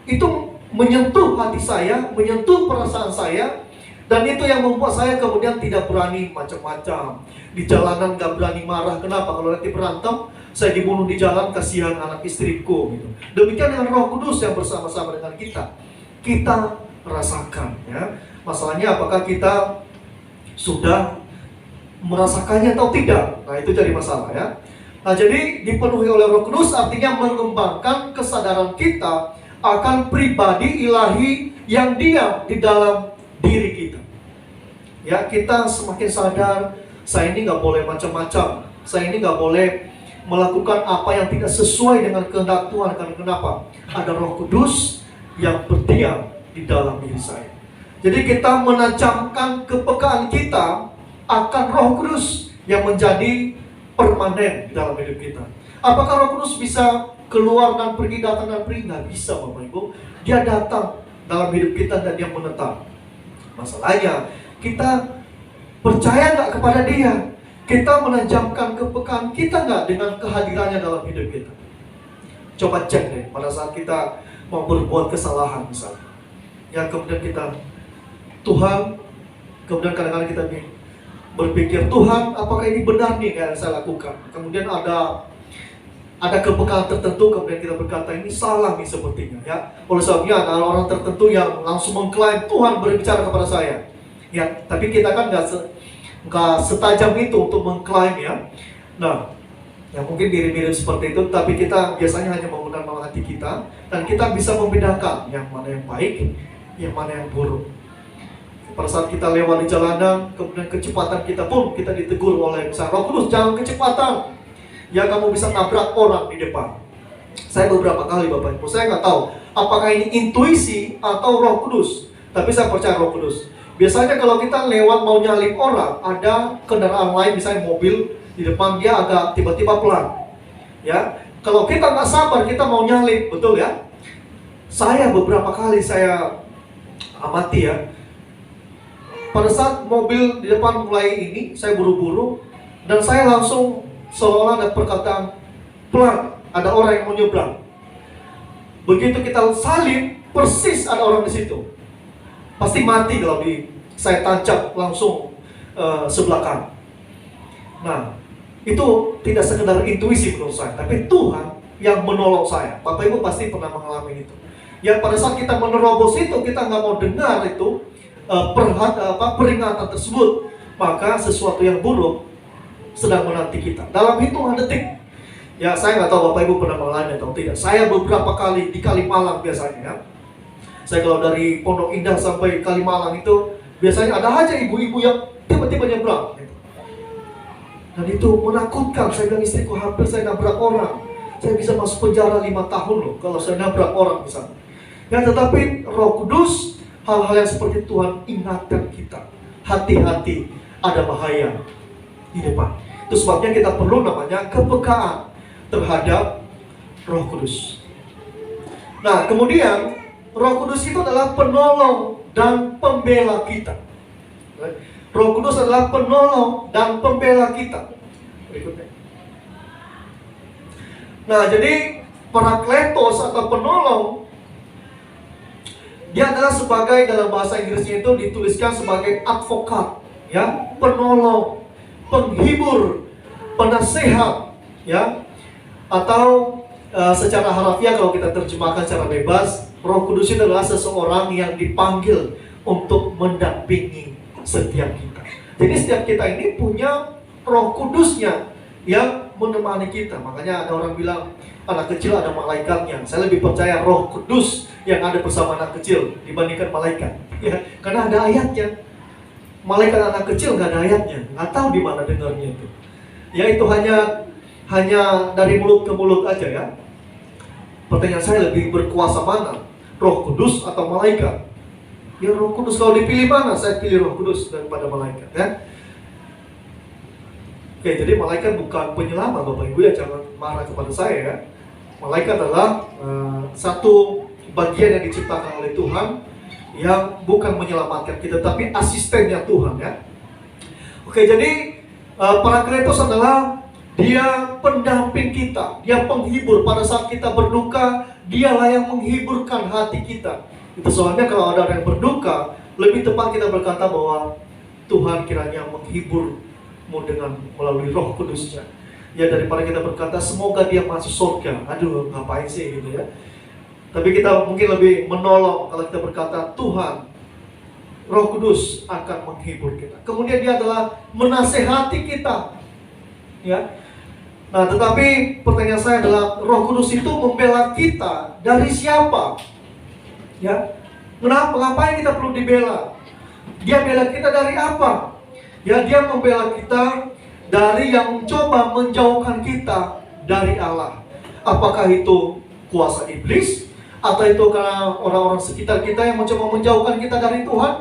itu menyentuh hati saya, menyentuh perasaan saya, dan itu yang membuat saya kemudian tidak berani macam-macam. Di jalanan gak berani marah. Kenapa? Kalau nanti berantem, saya dibunuh di jalan, kasihan anak istriku gitu. Demikian dengan Roh Kudus yang bersama-sama dengan kita. Kita rasakan, ya. Masalahnya apakah kita sudah merasakannya atau tidak? Nah, itu jadi masalah, ya. Nah, jadi dipenuhi oleh Roh Kudus artinya mengembangkan kesadaran kita akan pribadi ilahi yang diam di dalam diri kita. Ya, kita semakin sadar, saya ini nggak boleh macam-macam. Saya ini nggak boleh melakukan apa yang tidak sesuai dengan kehendak Tuhan. Karena kenapa? Ada Roh Kudus yang berdiam di dalam diri saya. Jadi kita menajamkan kepekaan kita akan Roh Kudus yang menjadi permanen dalam hidup kita. Apakah Roh Kudus bisa keluar dan pergi, datang dan pergi? Nggak bisa, Bapak Ibu. Dia datang dalam hidup kita dan dia menetap. Masalahnya, kita percaya nggak kepada dia? Kita menajamkan kepekaan kita nggak dengan kehadirannya dalam hidup kita? Coba cek deh, pada saat kita mau berbuat kesalahan misalnya, yang kemudian kita Tuhan, kemudian kadang-kadang kita berpikir, Tuhan, apakah ini benar nih yang saya lakukan? Kemudian ada kepekaan tertentu, kemudian kita berkata ini salah nih sepertinya, ya. Oleh sebabnya ada orang tertentu yang langsung mengklaim Tuhan berbicara kepada saya, ya. Tapi kita kan nggak setajam itu untuk mengklaim, ya. Nah, ya mungkin mirip-mirip seperti itu, tapi kita biasanya hanya menggunakan hati kita dan kita bisa membedakan yang mana yang baik, yang mana yang buruk. Pada saat kita lewat di jalanan, kemudian kecepatan kita pun kita ditegur oleh misalnya Roh Kudus, jangan kecepatan. Ya, kamu bisa nabrak orang di depan. Saya beberapa kali, Bapak Ibu, saya nggak tahu apakah ini intuisi atau Roh Kudus, tapi saya percaya Roh Kudus. Biasanya kalau kita lewat mau nyalip orang, ada kendaraan lain, misalnya mobil di depan, dia agak tiba-tiba pelan. Ya, kalau kita nggak sabar, kita mau nyalip, betul ya? Saya beberapa kali saya amati, ya. Pada saat mobil di depan mulai ini, saya buru-buru dan saya langsung seolah ada perkataan pelan, ada orang yang mau nyebrang. Begitu kita salib, persis ada orang di situ. Pasti mati kalau saya tancap langsung sebelah kanan. Nah, itu tidak sekedar intuisi menurut saya, tapi Tuhan yang menolong saya. Bapak Ibu pasti pernah mengalami itu. Ya, pada saat kita menerobos itu, kita nggak mau dengar itu peringatan tersebut, maka sesuatu yang buruk sedang menanti kita dalam hitungan detik. Ya, saya nggak tahu Bapak Ibu pernah mengalami atau tidak. Saya beberapa kali di Kalimalang biasanya, ya. Saya kalau dari Pondok Indah sampai Kalimalang itu biasanya ada aja ibu-ibu yang tiba-tiba nyebrang. Dan itu menakutkan. Saya bilang istriku, hampir saya nabrak orang. Saya bisa masuk penjara 5 tahun loh kalau saya nabrak orang misalnya. Ya, tetapi Roh Kudus, hal-hal yang seperti Tuhan ingatkan kita, hati-hati, ada bahaya di depan. Itu sebabnya kita perlu namanya kepekaan terhadap Roh Kudus. Nah, kemudian Roh Kudus itu adalah penolong dan pembela kita. Roh Kudus adalah penolong dan pembela kita. Berikutnya. Nah, jadi Parakletos atau penolong, dia adalah sebagai, dalam bahasa Inggrisnya itu dituliskan sebagai advokat, ya, penolong, penghibur, penasehat, ya. Atau secara harafiah kalau kita terjemahkan secara bebas, Roh Kudus itu adalah seseorang yang dipanggil untuk mendampingi setiap kita. Jadi setiap kita ini punya Roh Kudusnya yang menemani kita. Makanya ada orang bilang anak kecil ada malaikatnya. Saya lebih percaya Roh Kudus yang ada bersama anak kecil dibandingkan malaikat, ya, karena ada ayatnya. Malaikat anak kecil nggak ada ayatnya, nggak tahu di mana dengarnya itu. Ya, itu hanya dari mulut ke mulut aja, ya. Pertanyaan saya, lebih berkuasa mana, Roh Kudus atau malaikat? Ya, Roh Kudus. Kalau dipilih mana? Saya pilih Roh Kudus daripada malaikat, ya. Oke, jadi malaikat bukan penyelamat, Bapak Ibu, ya, jangan marah kepada saya, ya. Malaikat adalah satu bagian yang diciptakan oleh Tuhan yang bukan menyelamatkan kita, tapi asistennya Tuhan, ya. Oke, jadi Parakletos adalah dia pendamping kita, dia penghibur. Pada saat kita berduka, dialah yang menghiburkan hati kita. Itu soalnya kalau ada orang yang berduka, lebih tepat kita berkata bahwa Tuhan kiranya menghiburmu dengan melalui Roh Kudusnya. Ya, daripada kita berkata semoga dia masuk surga. Aduh, ngapain sih gitu, ya. Tapi kita mungkin lebih menolong kalau kita berkata Tuhan, Roh Kudus akan menghibur kita. Kemudian dia adalah menasehati kita, ya. Nah, tetapi pertanyaan saya adalah, Roh Kudus itu membela kita dari siapa? Ya, ngapain kita perlu dibela? Dia bela kita dari apa? Ya, dia membela kita dari yang mencoba menjauhkan kita dari Allah. Apakah itu kuasa iblis? Atau itu karena orang-orang sekitar kita yang mencoba menjauhkan kita dari Tuhan?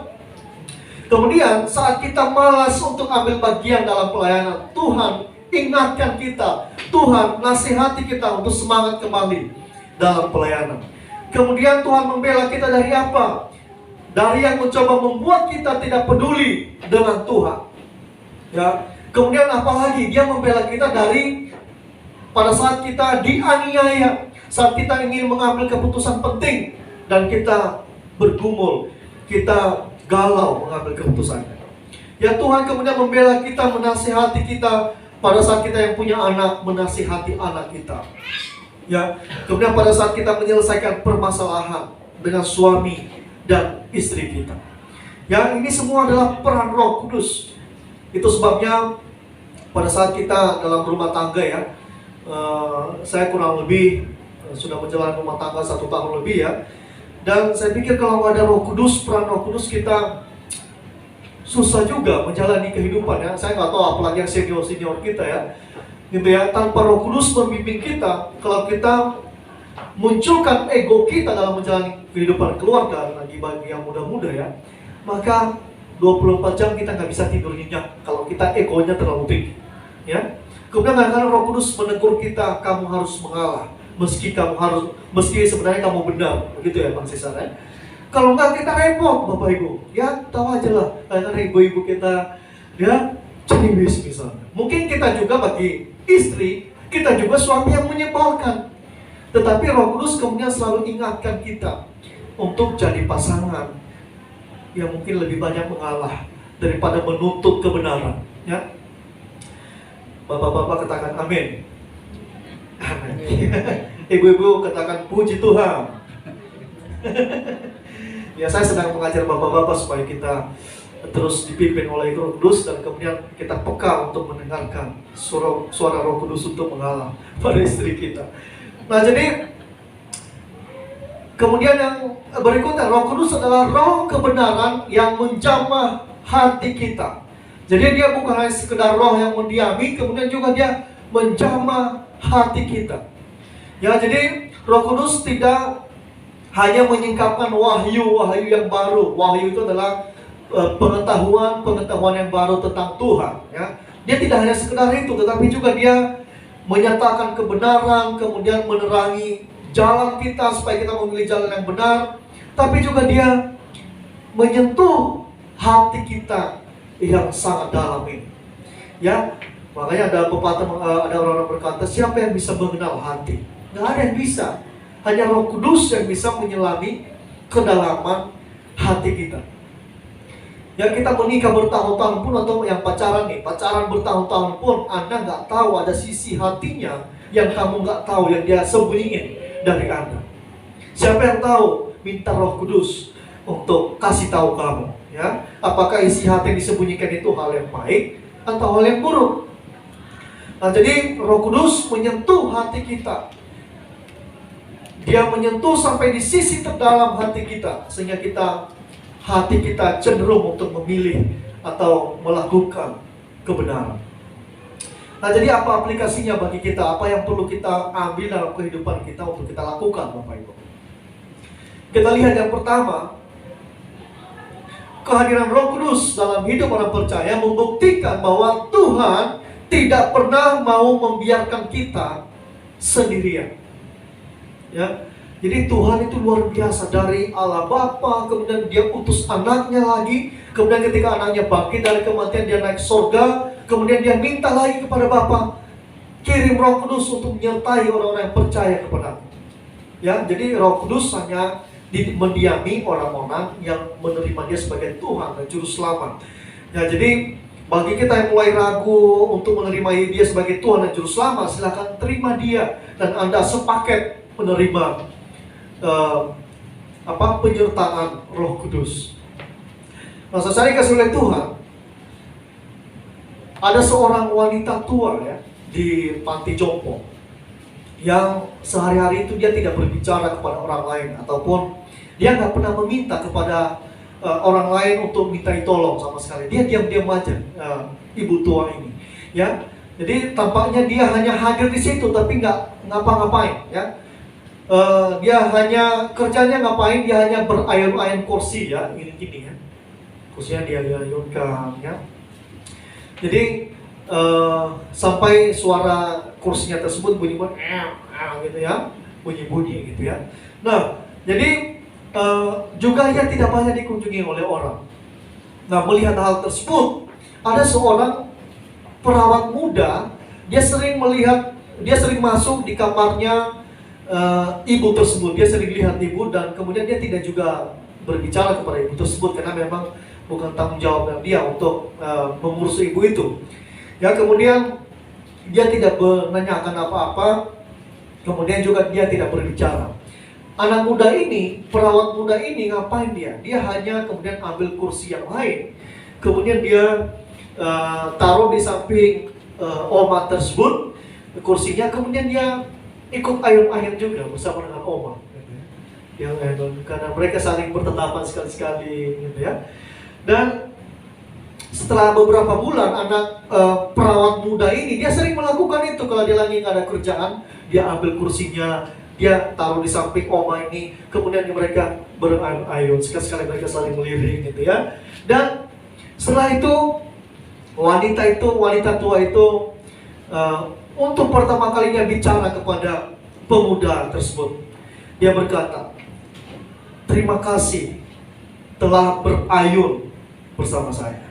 Kemudian saat kita malas untuk ambil bagian dalam pelayanan, Tuhan ingatkan kita, Tuhan nasihati kita untuk semangat kembali dalam pelayanan. Kemudian Tuhan membela kita dari apa? Dari yang mencoba membuat kita tidak peduli dengan Tuhan. Ya. Kemudian apalagi dia membela kita dari pada saat kita dianiaya, saat kita ingin mengambil keputusan penting dan kita bergumul, kita galau mengambil keputusannya. Ya, Tuhan kemudian membela kita, menasihati kita pada saat kita yang punya anak, menasihati anak kita. Ya, kemudian pada saat kita menyelesaikan permasalahan dengan suami dan istri kita. Ya, ini semua adalah peran Roh Kudus. Itu sebabnya pada saat kita dalam rumah tangga ya, saya kurang lebih sudah menjalani rumah tangga 1 tahun lebih ya. Dan saya pikir kalau nggak ada Roh Kudus, peran Roh Kudus, kita susah juga menjalani kehidupan ya. Saya nggak tahu apalagi yang senior-senior kita ya. Gitu ya, tanpa Roh Kudus membimbing kita, kalau kita munculkan ego kita dalam menjalani kehidupan keluarga, lagi bagi yang muda-muda ya, maka 24 jam kita nggak bisa tidur nyenyak kalau kita egonya terlalu tinggi ya. Kemudian kadang-kadang Roh Kudus menegur kita, kamu harus mengalah. Meski sebenarnya kamu benar, begitu ya Bang Cesar ya. Kalau enggak kita repot Bapak Ibu, ya tahu aja lah, karena ibu-ibu kita ya cinimis misalnya. Mungkin kita juga bagi istri, kita juga suami yang menyebalkan. Tetapi Roh Kudus kemudian selalu ingatkan kita untuk jadi pasangan yang mungkin lebih banyak mengalah daripada menuntut kebenaran ya. Bapak-bapak katakan amin. Ibu-ibu katakan puji Tuhan. Ya, saya sedang mengajar bapak-bapak supaya kita terus dipimpin oleh Roh Kudus dan kemudian kita peka untuk mendengarkan suara Roh Kudus untuk mengalah pada istri kita. Nah, jadi kemudian yang berikutnya, Roh Kudus adalah roh kebenaran yang menjamah hati kita. Jadi dia bukan hanya sekedar roh yang mendiami, kemudian juga dia menjamah hati kita. Ya, jadi Roh Kudus tidak hanya menyingkapkan wahyu yang baru. Wahyu itu adalah pengetahuan yang baru tentang Tuhan. Ya, dia tidak hanya sekedar itu, tetapi juga dia menyatakan kebenaran, kemudian menerangi jalan kita supaya kita memilih jalan yang benar. Tapi juga dia menyentuh hati kita yang sangat dalam ini. Ya, makanya ada pepatah, ada orang-orang berkata, siapa yang bisa mengenal hati? Nggak ada yang bisa. Hanya Roh Kudus yang bisa menyelami kedalaman hati kita. Ya, kita menikah bertahun-tahun pun, atau yang pacaran bertahun-tahun pun, Anda nggak tahu ada sisi hatinya yang kamu nggak tahu, yang dia sembunyiin dari Anda. Siapa yang tahu? Minta Roh Kudus untuk kasih tahu kamu. Ya, apakah isi hati yang disembunyikan itu hal yang baik atau hal yang buruk? Nah, jadi Roh Kudus menyentuh hati kita. Dia menyentuh sampai di sisi terdalam hati kita, sehingga hati kita cenderung untuk memilih atau melakukan kebenaran. Nah, jadi apa aplikasinya bagi kita? Apa yang perlu kita ambil dalam kehidupan kita untuk kita lakukan, Bapak Ibu? Kita lihat yang pertama, kehadiran Roh Kudus dalam hidup orang percaya membuktikan bahwa Tuhan tidak pernah mau membiarkan kita sendirian. Ya, jadi Tuhan itu luar biasa, dari Allah Bapa, kemudian dia utus anaknya lagi, kemudian ketika anaknya bangkit dari kematian dia naik surga, kemudian dia minta lagi kepada Bapa, kirim Roh Kudus untuk menyertai orang-orang yang percaya kepada-Mu. Ya, jadi Roh Kudus hanya mendiami orang-orang yang menerima dia sebagai Tuhan dan Juru Selamat. Ya, jadi bagi kita yang mulai ragu untuk menerima dia sebagai Tuhan dan Juru Selamat, silakan terima dia dan Anda sepaket menerima penyertaan Roh Kudus. Nah, saya kasih oleh Tuhan, ada seorang wanita tua ya di panti jompo yang sehari-hari itu dia tidak berbicara kepada orang lain, ataupun dia nggak pernah meminta kepada orang lain untuk mintai tolong sama sekali. Dia diam-diam aja, ibu tua ini. Ya, jadi tampaknya dia hanya hadir di situ, tapi nggak ngapa-ngapain. Ya, Dia hanya kerjanya ngapain? Dia hanya berayun-ayun kursi ya, gini-gini ya. Kursinya dia ayunkan ya. Jadi sampai suara kursinya tersebut bunyi-bunyi gitu ya, bunyi-bunyi gitu ya. Nah, jadi juga ia tidak banyak dikunjungi oleh orang. Nah, melihat hal tersebut, ada seorang perawat muda, dia sering masuk di kamarnya ibu tersebut. Dia sering lihat ibu dan kemudian dia tidak juga berbicara kepada ibu tersebut karena memang bukan tanggung jawab dia untuk mengurus ibu itu. Ya, kemudian dia tidak menanyakan apa-apa, kemudian juga dia tidak berbicara. Anak muda ini, perawat muda ini ngapain dia? Dia hanya kemudian ambil kursi yang lain, kemudian dia taruh di samping oma tersebut kursinya, kemudian dia ikut ayun-ayun juga bersama dengan oma. Yang karena mereka saling bertetapan sekali-sekali, gitu ya. Dan setelah beberapa bulan, anak perawat muda ini dia sering melakukan itu. Kalau dia lagi nggak ada kerjaan, dia ambil kursinya, dia taruh di samping oma ini, kemudian mereka berayun-ayun, sekali-sekali mereka saling melirik gitu ya. Dan setelah itu wanita tua itu untuk pertama kalinya bicara kepada pemuda tersebut. Dia berkata, "Terima kasih telah berayun bersama saya.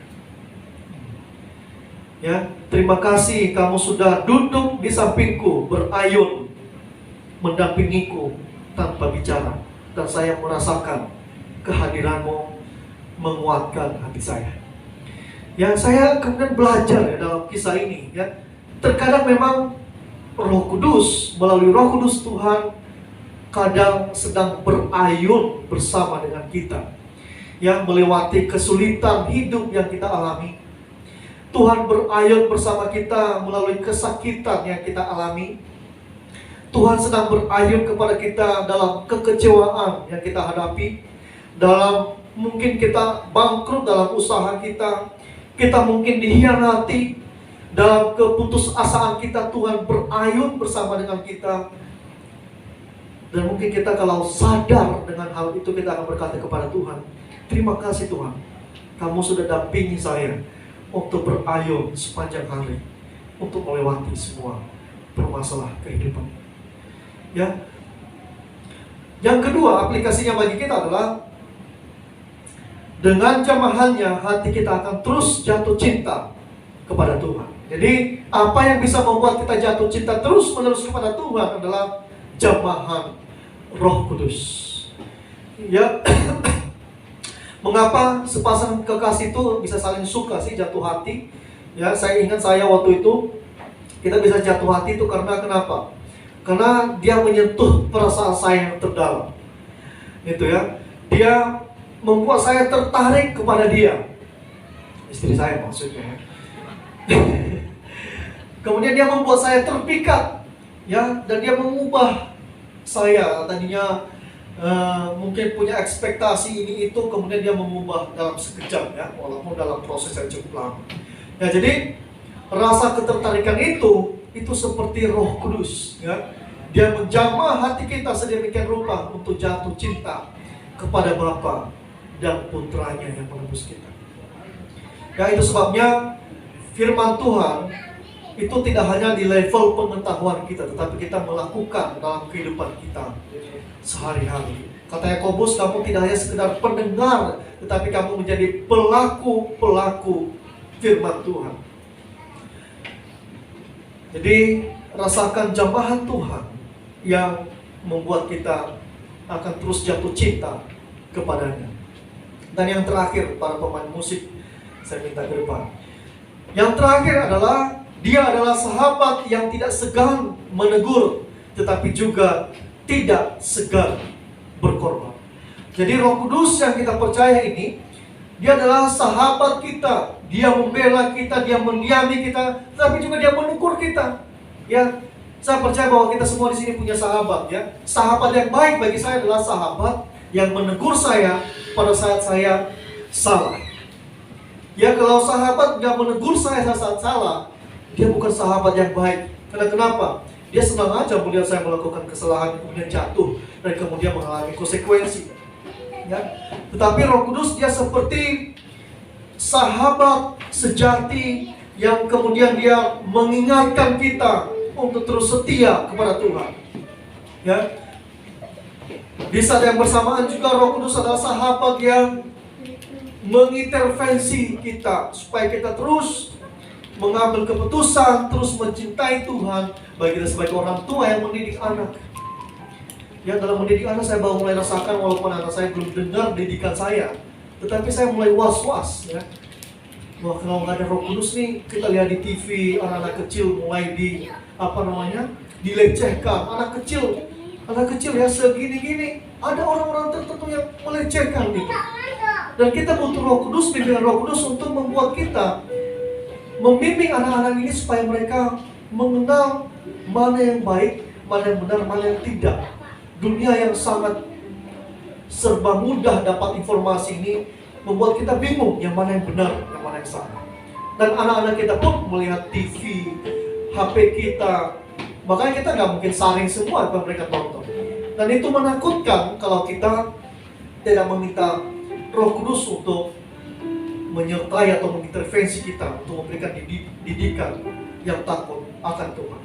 Ya, terima kasih kamu sudah duduk di sampingku, berayun, mendampingiku tanpa bicara, dan saya merasakan kehadiranmu menguatkan hati saya." Ya, saya kemudian belajar ya dalam kisah ini ya. Terkadang memang Roh Kudus, melalui Roh Kudus Tuhan kadang sedang berayun bersama dengan kita. Ya, melewati kesulitan hidup yang kita alami. Tuhan berayun bersama kita melalui kesakitan yang kita alami. Tuhan sedang berayun kepada kita dalam kekecewaan yang kita hadapi. Dalam mungkin kita bangkrut dalam usaha kita mungkin dikhianati. Dalam keputusasaan kita, Tuhan berayun bersama dengan kita. Dan mungkin kita kalau sadar dengan hal itu, kita akan berkata kepada Tuhan, "Terima kasih Tuhan, kamu sudah dampingi saya untuk berayun sepanjang hari, untuk melewati semua permasalahan kehidupan." Ya. Yang kedua, aplikasinya bagi kita adalah dengan jamahannya hati kita akan terus jatuh cinta kepada Tuhan. Jadi apa yang bisa membuat kita jatuh cinta terus menerus kepada Tuhan adalah jamahan Roh Kudus. Ya. Mengapa sepasang kekasih itu bisa saling suka sih, jatuh hati? Ya, saya ingat waktu itu kita bisa jatuh hati itu karena kenapa? Karena dia menyentuh perasaan saya yang terdalam. Itu ya. Dia membuat saya tertarik kepada dia. Istri saya maksudnya. Kemudian dia membuat saya terpikat, ya, dan dia mengubah saya. Tadinya mungkin punya ekspektasi ini itu, kemudian dia mengubah dalam sekejap, ya, walaupun dalam proses yang cukup lama. Ya, jadi rasa ketertarikan itu seperti Roh Kudus, ya. Dia menjamah hati kita sedemikian rupa untuk jatuh cinta kepada Bapa dan Putranya yang menebus kita. Ya, itu sebabnya firman Tuhan itu tidak hanya di level pengetahuan kita, tetapi kita melakukan dalam kehidupan kita sehari-hari. Kata Yakobus, kamu tidak hanya sekedar pendengar, tetapi kamu menjadi pelaku firman Tuhan. Jadi rasakan jamahan Tuhan yang membuat kita akan terus jatuh cinta kepadanya. Dan yang terakhir, para pemain musik, saya minta ke depan. Yang terakhir adalah dia adalah sahabat yang tidak segan menegur, tetapi juga tidak segan berkorban. Jadi Roh Kudus yang kita percaya ini, dia adalah sahabat kita. Dia membela kita, dia mendiami kita, tetapi juga dia menegur kita. Ya, saya percaya bahwa kita semua di sini punya sahabat, ya. Sahabat yang baik bagi saya adalah sahabat yang menegur saya pada saat saya salah. Ya, kalau sahabat nggak menegur saya saat salah, dia bukan sahabat yang baik. Karena kenapa? Dia senang aja melihat saya melakukan kesalahan, kemudian jatuh, dan kemudian mengalami konsekuensi. Ya. Tetapi Roh Kudus dia seperti sahabat sejati yang kemudian dia mengingatkan kita untuk terus setia kepada Tuhan. Ya. Di saat yang bersamaan juga Roh Kudus adalah sahabat yang mengintervensi kita supaya kita terus mengambil keputusan, terus mencintai Tuhan. Bagi kita sebagai orang tua yang mendidik anak. Ya, dalam mendidik anak saya baru mulai rasakan, walaupun anak saya belum dengar didikan saya, tetapi saya mulai was-was ya. Wah, kalau nggak ada Roh Kudus nih, kita lihat di TV anak-anak kecil mulai dilecehkan. Anak kecil ya segini-gini, ada orang-orang tertentu yang melecehkan gitu. Dan kita butuh Roh Kudus, bimbingan Roh Kudus untuk membuat kita membimbing anak-anak ini supaya mereka mengenal mana yang baik, mana yang benar, mana yang tidak. Dunia yang sangat serba mudah dapat informasi ini membuat kita bingung yang mana yang benar, yang mana yang salah. Dan anak-anak kita pun melihat TV, HP kita, makanya kita nggak mungkin saring semua apa mereka tonton. Dan itu menakutkan kalau kita tidak meminta Roh Kudus untuk menyertai atau mengintervensi kita untuk memberikan didikan yang takut akan Tuhan.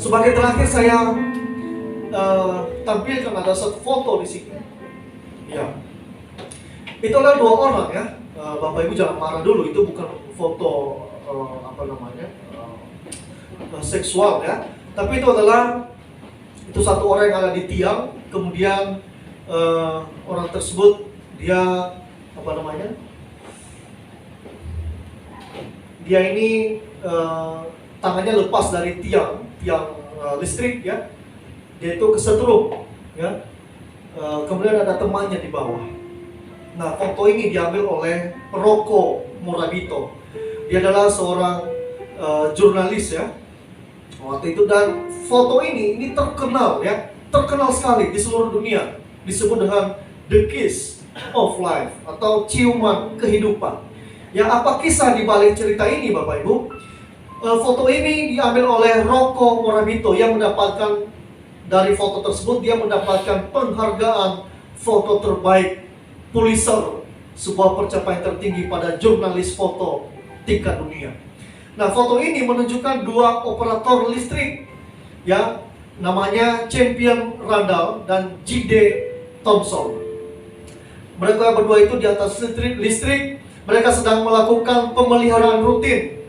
Sebagai terakhir saya tampilkan ada satu foto di sini. Ya, itu adalah 2 orang ya. Bapak Ibu jangan marah dulu, itu bukan foto seksual ya. Tapi itu satu orang yang ada di tiang, kemudian orang tersebut dia dia ini tangannya lepas dari tiang listrik ya. Dia itu kesetrum ya. Kemudian ada temannya di bawah. Nah, foto ini diambil oleh Rocco Morabito. Dia adalah seorang jurnalis ya waktu itu, dan foto ini terkenal ya, terkenal sekali di seluruh dunia. Disebut dengan the kiss of life atau ciuman kehidupan. Ya, apa kisah di balik cerita ini Bapak Ibu? Foto ini diambil oleh Rocco Morabito yang mendapatkan, dari foto tersebut dia mendapatkan penghargaan foto terbaik Pulitzer, sebuah pencapaian tertinggi pada jurnalis foto tingkat dunia. Nah, foto ini menunjukkan 2 operator listrik ya, namanya Champion Randall dan J.D. Thompson. Mereka berdua itu di atas listrik, mereka sedang melakukan pemeliharaan rutin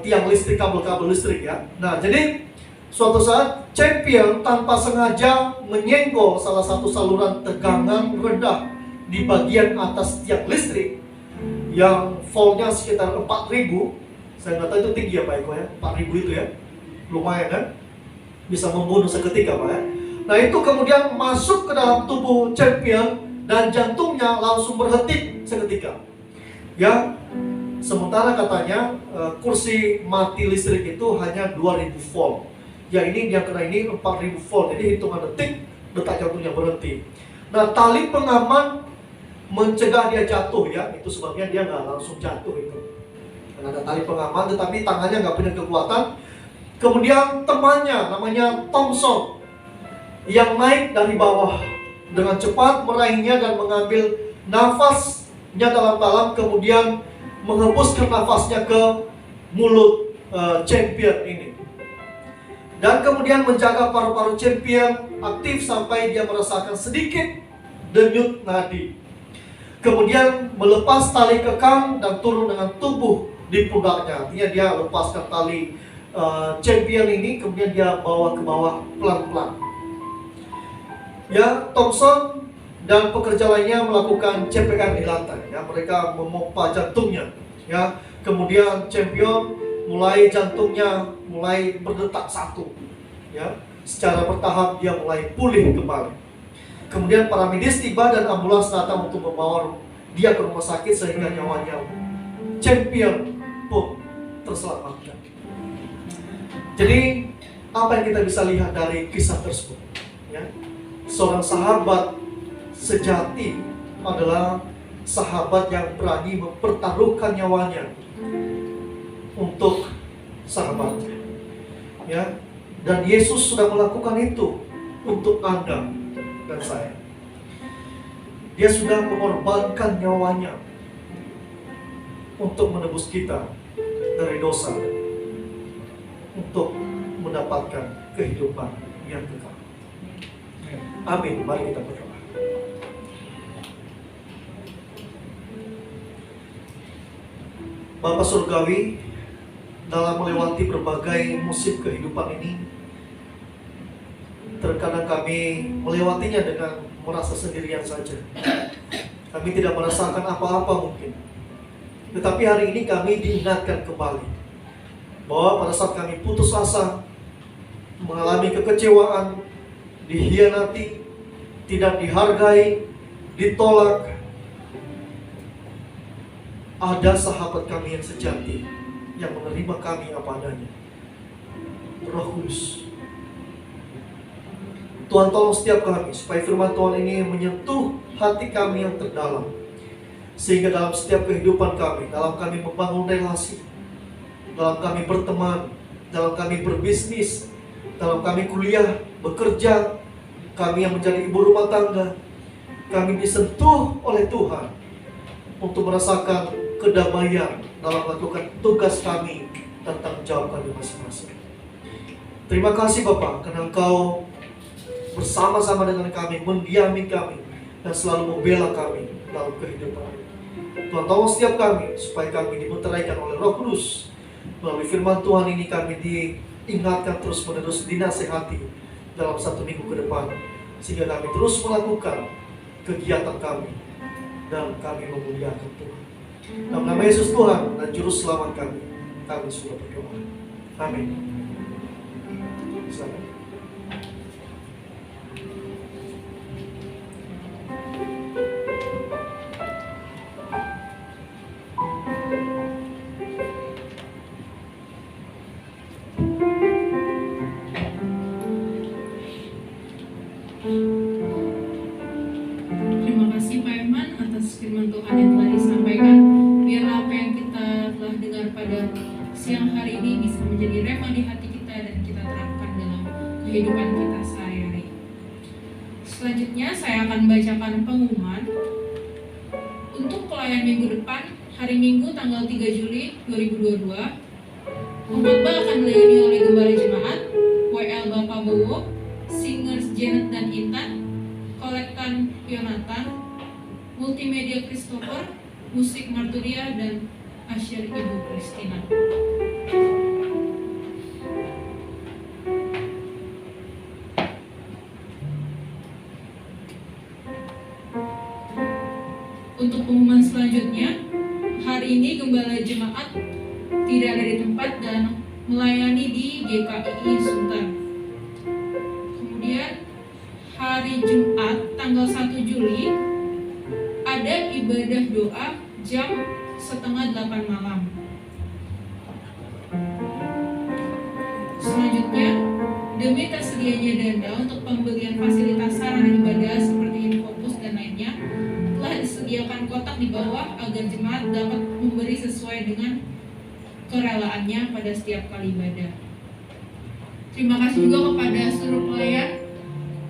tiang listrik, kabel-kabel listrik ya. Nah, jadi suatu saat Champion tanpa sengaja menyenggol salah satu saluran tegangan rendah di bagian atas tiang listrik yang voltnya sekitar 4000. Saya nggak tahu itu tinggi ya Pak Eko ya, 4000 itu ya, lumayan kan, bisa membunuh seketika Pak ya. Nah, itu kemudian masuk ke dalam tubuh Champion dan jantungnya langsung berhenti seketika ya. Sementara katanya kursi mati listrik itu hanya 2000 volt. Ya, ini yang kena ini 4000 volt. Jadi hitungan detik jantungnya berhenti. Nah, tali pengaman mencegah dia jatuh ya. Itu sebabnya dia nggak langsung jatuh itu. Karena ada tali pengaman, tetapi tangannya nggak punya kekuatan. Kemudian temannya namanya Thompson yang naik dari bawah dengan cepat meraihnya dan mengambil nafasnya dalam-dalam, kemudian menghembuskan nafasnya ke mulut Champion ini. Dan kemudian menjaga paru-paru Champion aktif sampai dia merasakan sedikit denyut nadi. Kemudian melepas tali kekang dan turun dengan tubuh di pundaknya. Artinya dia lepaskan tali Champion ini, kemudian dia bawa ke bawah pelan-pelan. Ya, Thompson dan pekerja lainnya melakukan CPR di lantai. Ya, mereka memompa jantungnya. Ya, kemudian Champion jantungnya mulai berdetak satu, ya, secara bertahap dia mulai pulih kembali. Kemudian para medis tiba dan ambulans datang untuk membawa dia ke rumah sakit sehingga nyawanya Champion pun terselamatkan. Jadi apa yang kita bisa lihat dari kisah tersebut? Ya, seorang sahabat sejati adalah sahabat yang berani mempertaruhkan nyawanya untuk sahabatnya. Ya, dan Yesus sudah melakukan itu untuk Anda dan saya. Dia sudah mengorbankan nyawanya untuk menebus kita dari dosa, untuk mendapatkan kehidupan yang kekal. Amin. Mari kita berdoa. Bapa Surgawi, dalam melewati berbagai musim kehidupan ini, terkadang kami melewatinya dengan merasa sendirian saja. Kami tidak merasakan apa-apa mungkin. Tetapi hari ini kami diingatkan kembali bahwa pada saat kami putus asa, mengalami kekecewaan, dihianati, tidak dihargai, ditolak, ada sahabat kami yang sejati yang menerima kami apa adanya, Roh Kudus. Tuhan, tolong setiap kami supaya firman Tuhan ini menyentuh hati kami yang terdalam, sehingga dalam setiap kehidupan kami, dalam kami membangun relasi, dalam kami berteman, dalam kami berbisnis, dalam kami kuliah, bekerja, kami yang menjadi ibu rumah tangga, kami disentuh oleh Tuhan untuk merasakan kedamaian dalam melakukan tugas kami dan tanggung jawab kami masing-masing. Terima kasih Bapa, karena Engkau bersama-sama dengan kami, mendiami kami, dan selalu membela kami dalam kehidupan. Tuhan, tolong setiap kami supaya kami dimeteraikan oleh Roh Kudus. Melalui firman Tuhan ini kami diingatkan terus-menerus, dinasehati dalam 1 minggu ke depan, sehingga kami terus melakukan kegiatan kami dan kami memuliakan Tuhan. Dalam nama Yesus Tuhan dan Juru Selamat kami sudah berdoa. Amin. Selamat. Terima kasih Pak Eman atas firman Tuhan yang telah disampaikan. Biarlah apa yang kita telah dengar pada siang hari ini bisa menjadi rema di hati kita dan kita terapkan dalam kehidupan kita sehari-hari. Selanjutnya saya akan bacakan pengumuman untuk pelayan minggu depan, hari Minggu tanggal 3 Juli 2022. Pengkhotbah akan dilayani oleh Gembala Jemaat, WL Bapak Bowo, Singers Janet dan Intan, Kolektan Yonatan, Multimedia Christopher, Musik Marturia, dan Asyir Ibu Kristina. Untuk pengumuman selanjutnya, hari ini Gembala Jemaat tidak ada di tempat dan melayani di GKI Sultan. Kemudian hari Jumat tanggal 1 Juli ada ibadah doa jam 7:30 malam. Selanjutnya, demi tersedianya dana untuk pembelian fasilitas sarana ibadah seperti infopus dan lainnya, telah disediakan kotak di bawah agar jemaat dapat memberi sesuai dengan kerelaannya pada setiap kali ibadah. Terima kasih juga kepada seluruh pelayan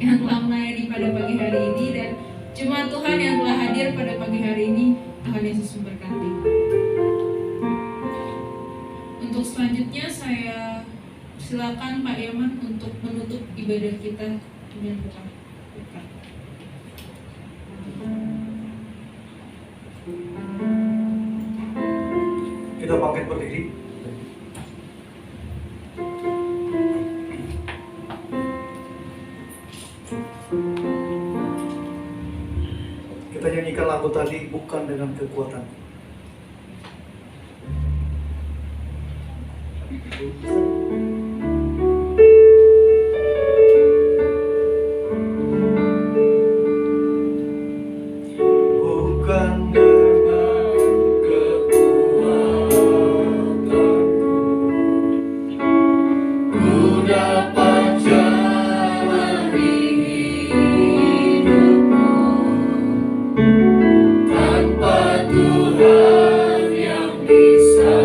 yang telah melayani pada pagi hari ini dan jemaat Tuhan yang telah hadir pada pagi hari ini. Tuhan Yesus memberkati. Untuk selanjutnya saya silakan Pak Yaman untuk menutup ibadah kita dengan doa. Kita bangkit berdiri. Kita nyanyikan lagu tadi, bukan dengan kekuatan. Bukan dengan kekuatanku ku dapat jalani hidupku tanpa Tuhan yang bisa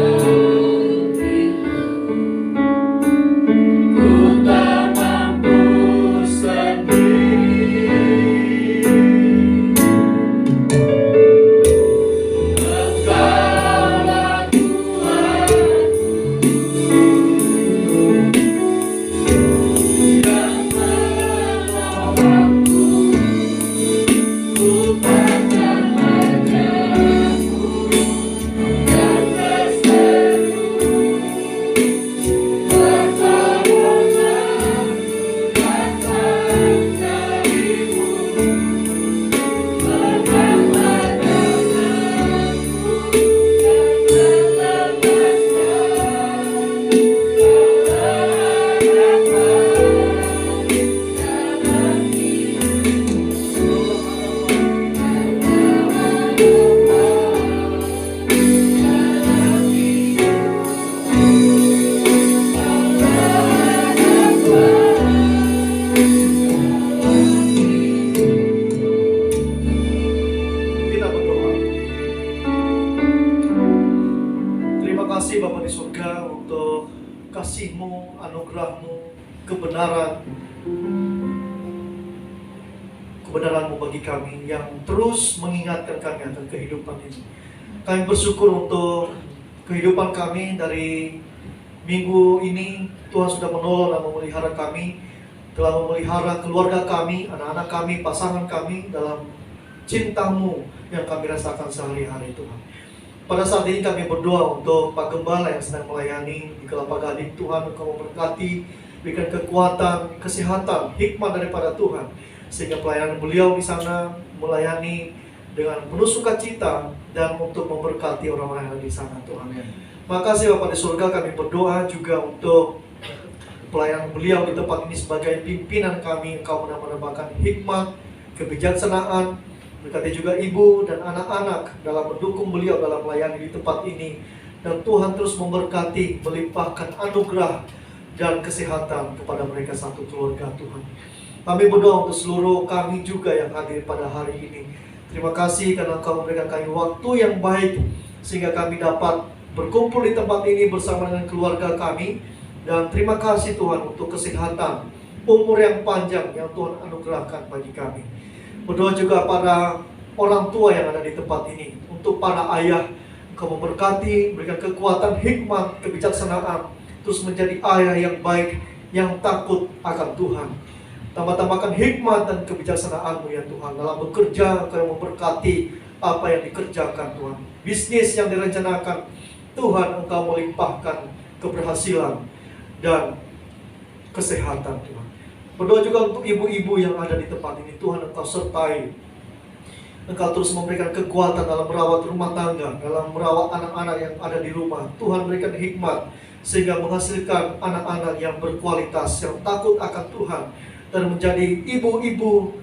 Kita berdoa. Terima kasih Bapa di surga untuk kasih-Mu, anugerah-Mu, kebenaran-Mu bagi kami yang terus mengingatkan kami akan kehidupan ini. Kami bersyukur untuk kehidupan kami dari minggu ini. Tuhan sudah menolong dan memelihara kami, telah memelihara keluarga kami, anak-anak kami, pasangan kami dalam cinta-Mu yang kami rasakan sehari-hari Tuhan. Pada saat ini kami berdoa untuk Pak Gembala yang sedang melayani di Kelapa Gading. Tuhan, Engkau memberkati, berikan kekuatan, kesehatan, hikmat daripada Tuhan, sehingga pelayanan beliau di sana melayani dengan penuh sukacita dan untuk memberkati orang-orang yang ada di sana Tuhan. Makasih Bapak di surga, kami berdoa juga untuk pelayanan beliau di tempat ini sebagai pimpinan kami. Engkau menambahkan hikmat, kebijaksanaan. Berkati juga ibu dan anak-anak dalam mendukung beliau dalam melayani di tempat ini. Dan Tuhan terus memberkati, melimpahkan anugerah dan kesehatan kepada mereka satu keluarga Tuhan. Kami berdoa untuk seluruh kami juga yang hadir pada hari ini. Terima kasih karena Engkau memberikan kami waktu yang baik sehingga kami dapat berkumpul di tempat ini bersama dengan keluarga kami. Dan terima kasih Tuhan untuk kesehatan, umur yang panjang yang Tuhan anugerahkan bagi kami. Berdoa juga para orang tua yang ada di tempat ini. Untuk para ayah, Engkau memberkati, berikan kekuatan, hikmat, kebijaksanaan, terus menjadi ayah yang baik, yang takut akan Tuhan. Tambah-tambahkan hikmat dan kebijaksanaan-Mu ya Tuhan. Dalam bekerja, Engkau yang memberkati apa yang dikerjakan Tuhan. Bisnis yang direncanakan, Tuhan Engkau melimpahkan keberhasilan dan kesehatan Tuhan. Berdoa juga untuk ibu-ibu yang ada di tempat ini. Tuhan, Engkau sertai. Engkau terus memberikan kekuatan dalam merawat rumah tangga, dalam merawat anak-anak yang ada di rumah. Tuhan berikan hikmat sehingga menghasilkan anak-anak yang berkualitas, yang takut akan Tuhan, dan menjadi ibu-ibu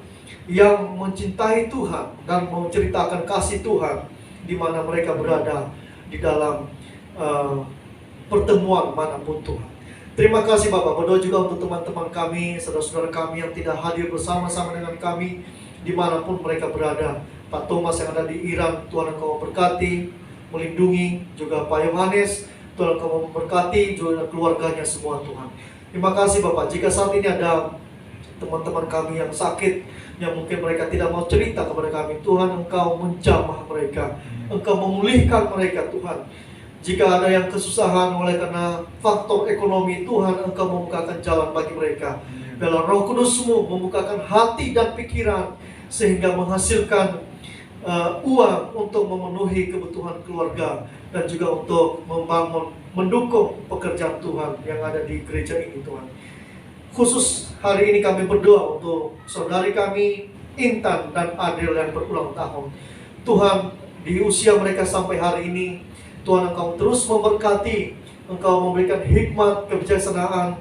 yang mencintai Tuhan dan menceritakan kasih Tuhan di mana mereka berada di dalam pertemuan manapun Tuhan. Terima kasih Bapak. Berdoa juga untuk teman-teman kami, saudara-saudara kami yang tidak hadir bersama-sama dengan kami dimanapun mereka berada. Pak Thomas yang ada di Iran, Tuhan Engkau memberkati, melindungi. Juga Pak Yohanes, Tuhan Engkau memberkati, juga keluarganya semua Tuhan. Terima kasih Bapak. Jika saat ini ada teman-teman kami yang sakit, yang mungkin mereka tidak mau cerita kepada kami, Tuhan Engkau menjamah mereka, Engkau memulihkan mereka Tuhan. Jika ada yang kesusahan oleh karena faktor ekonomi, Tuhan Engkau membukakan jalan bagi mereka. Biarlah Roh Kudus-Mu membukakan hati dan pikiran sehingga menghasilkan uang untuk memenuhi kebutuhan keluarga dan juga untuk membangun, mendukung pekerjaan Tuhan yang ada di gereja ini Tuhan. Khusus hari ini kami berdoa untuk saudari kami Intan dan Adil yang berulang tahun. Tuhan, di usia mereka sampai hari ini, Tuhan Engkau terus memberkati, Engkau memberikan hikmat, kebijaksanaan,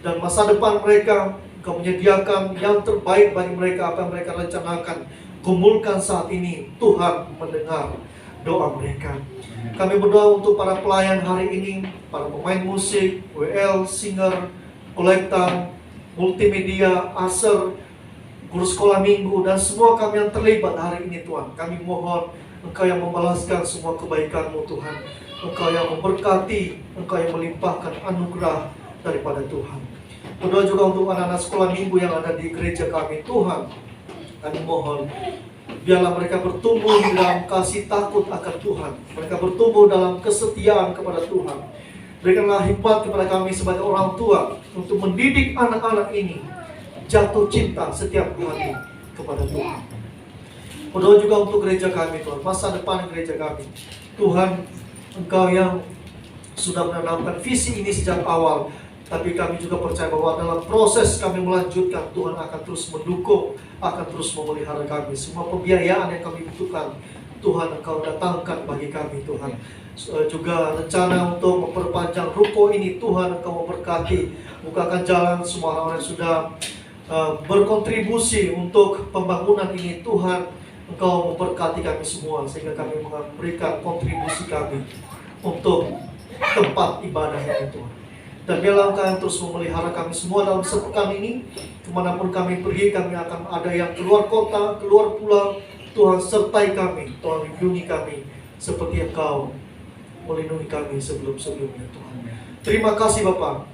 dan masa depan mereka. Engkau menyediakan yang terbaik bagi mereka, apa yang mereka rencanakan. Kumpulkan saat ini, Tuhan mendengar doa mereka. Kami berdoa untuk para pelayan hari ini, para pemain musik, WL, singer, kolektor, multimedia, aser, guru sekolah minggu, dan semua kami yang terlibat hari ini Tuhan. Kami mohon Engkau yang membalaskan semua kebaikan-Mu Tuhan. Engkau yang memberkati, Engkau yang melimpahkan anugerah daripada Tuhan. Berdoa juga untuk anak-anak sekolah minggu yang ada di gereja kami Tuhan. Kami mohon, biarlah mereka bertumbuh dalam kasih takut akan Tuhan. Mereka bertumbuh dalam kesetiaan kepada Tuhan. Berikanlah hikmat kepada kami sebagai orang tua untuk mendidik anak-anak ini jatuh cinta setiap hari kepada Tuhan. Berdoa juga untuk gereja kami Tuhan, masa depan gereja kami. Tuhan, Engkau yang sudah menanamkan visi ini sejak awal. Tapi kami juga percaya bahwa dalam proses kami melanjutkan, Tuhan akan terus mendukung, akan terus memelihara kami. Semua pembiayaan yang kami butuhkan, Tuhan Engkau datangkan bagi kami Tuhan. Juga rencana untuk memperpanjang ruko ini, Tuhan Engkau memberkati. Bukakan jalan semua orang yang sudah berkontribusi untuk pembangunan ini, Tuhan Engkau memberkati kami semua sehingga kami memberikan kontribusi kami untuk tempat ibadah ini Tuhan. Dan biarlah Engkau terus memelihara kami semua dalam sepekan ini. Kemanapun kami pergi, kami akan ada yang keluar kota, keluar pulau. Tuhan sertai kami, Tuhan lindungi kami seperti Engkau melindungi kami sebelum-sebelumnya Tuhan. Terima kasih Bapak.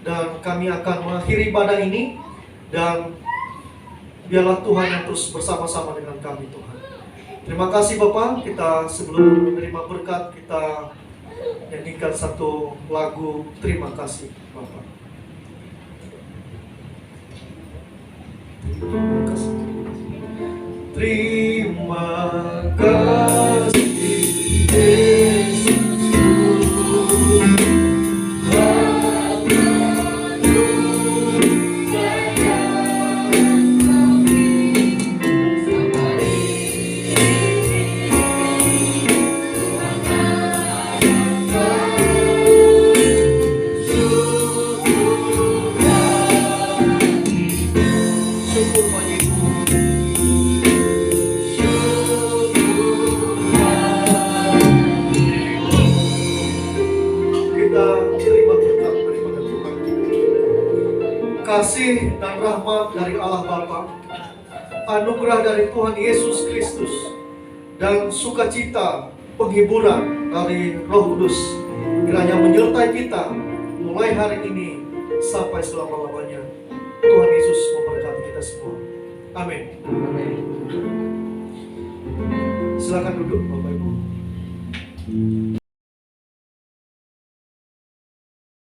Dan kami akan mengakhiri ibadah ini, dan biarlah Tuhan yang terus bersama-sama dengan kami Tuhan. Terima kasih Bapak. Kita sebelum menerima berkat, kita nyanyikan satu lagu terima kasih Bapak. Terima kasih. Terima kasih Yesus. Kasih dan rahmat dari Allah Bapa, anugerah dari Tuhan Yesus Kristus, dan sukacita penghiburan dari Roh Kudus kiranya menyertai kita mulai hari ini sampai selama-lamanya. Tuhan Yesus memberkati kita semua. Amin. Silakan duduk Bapak Ibu.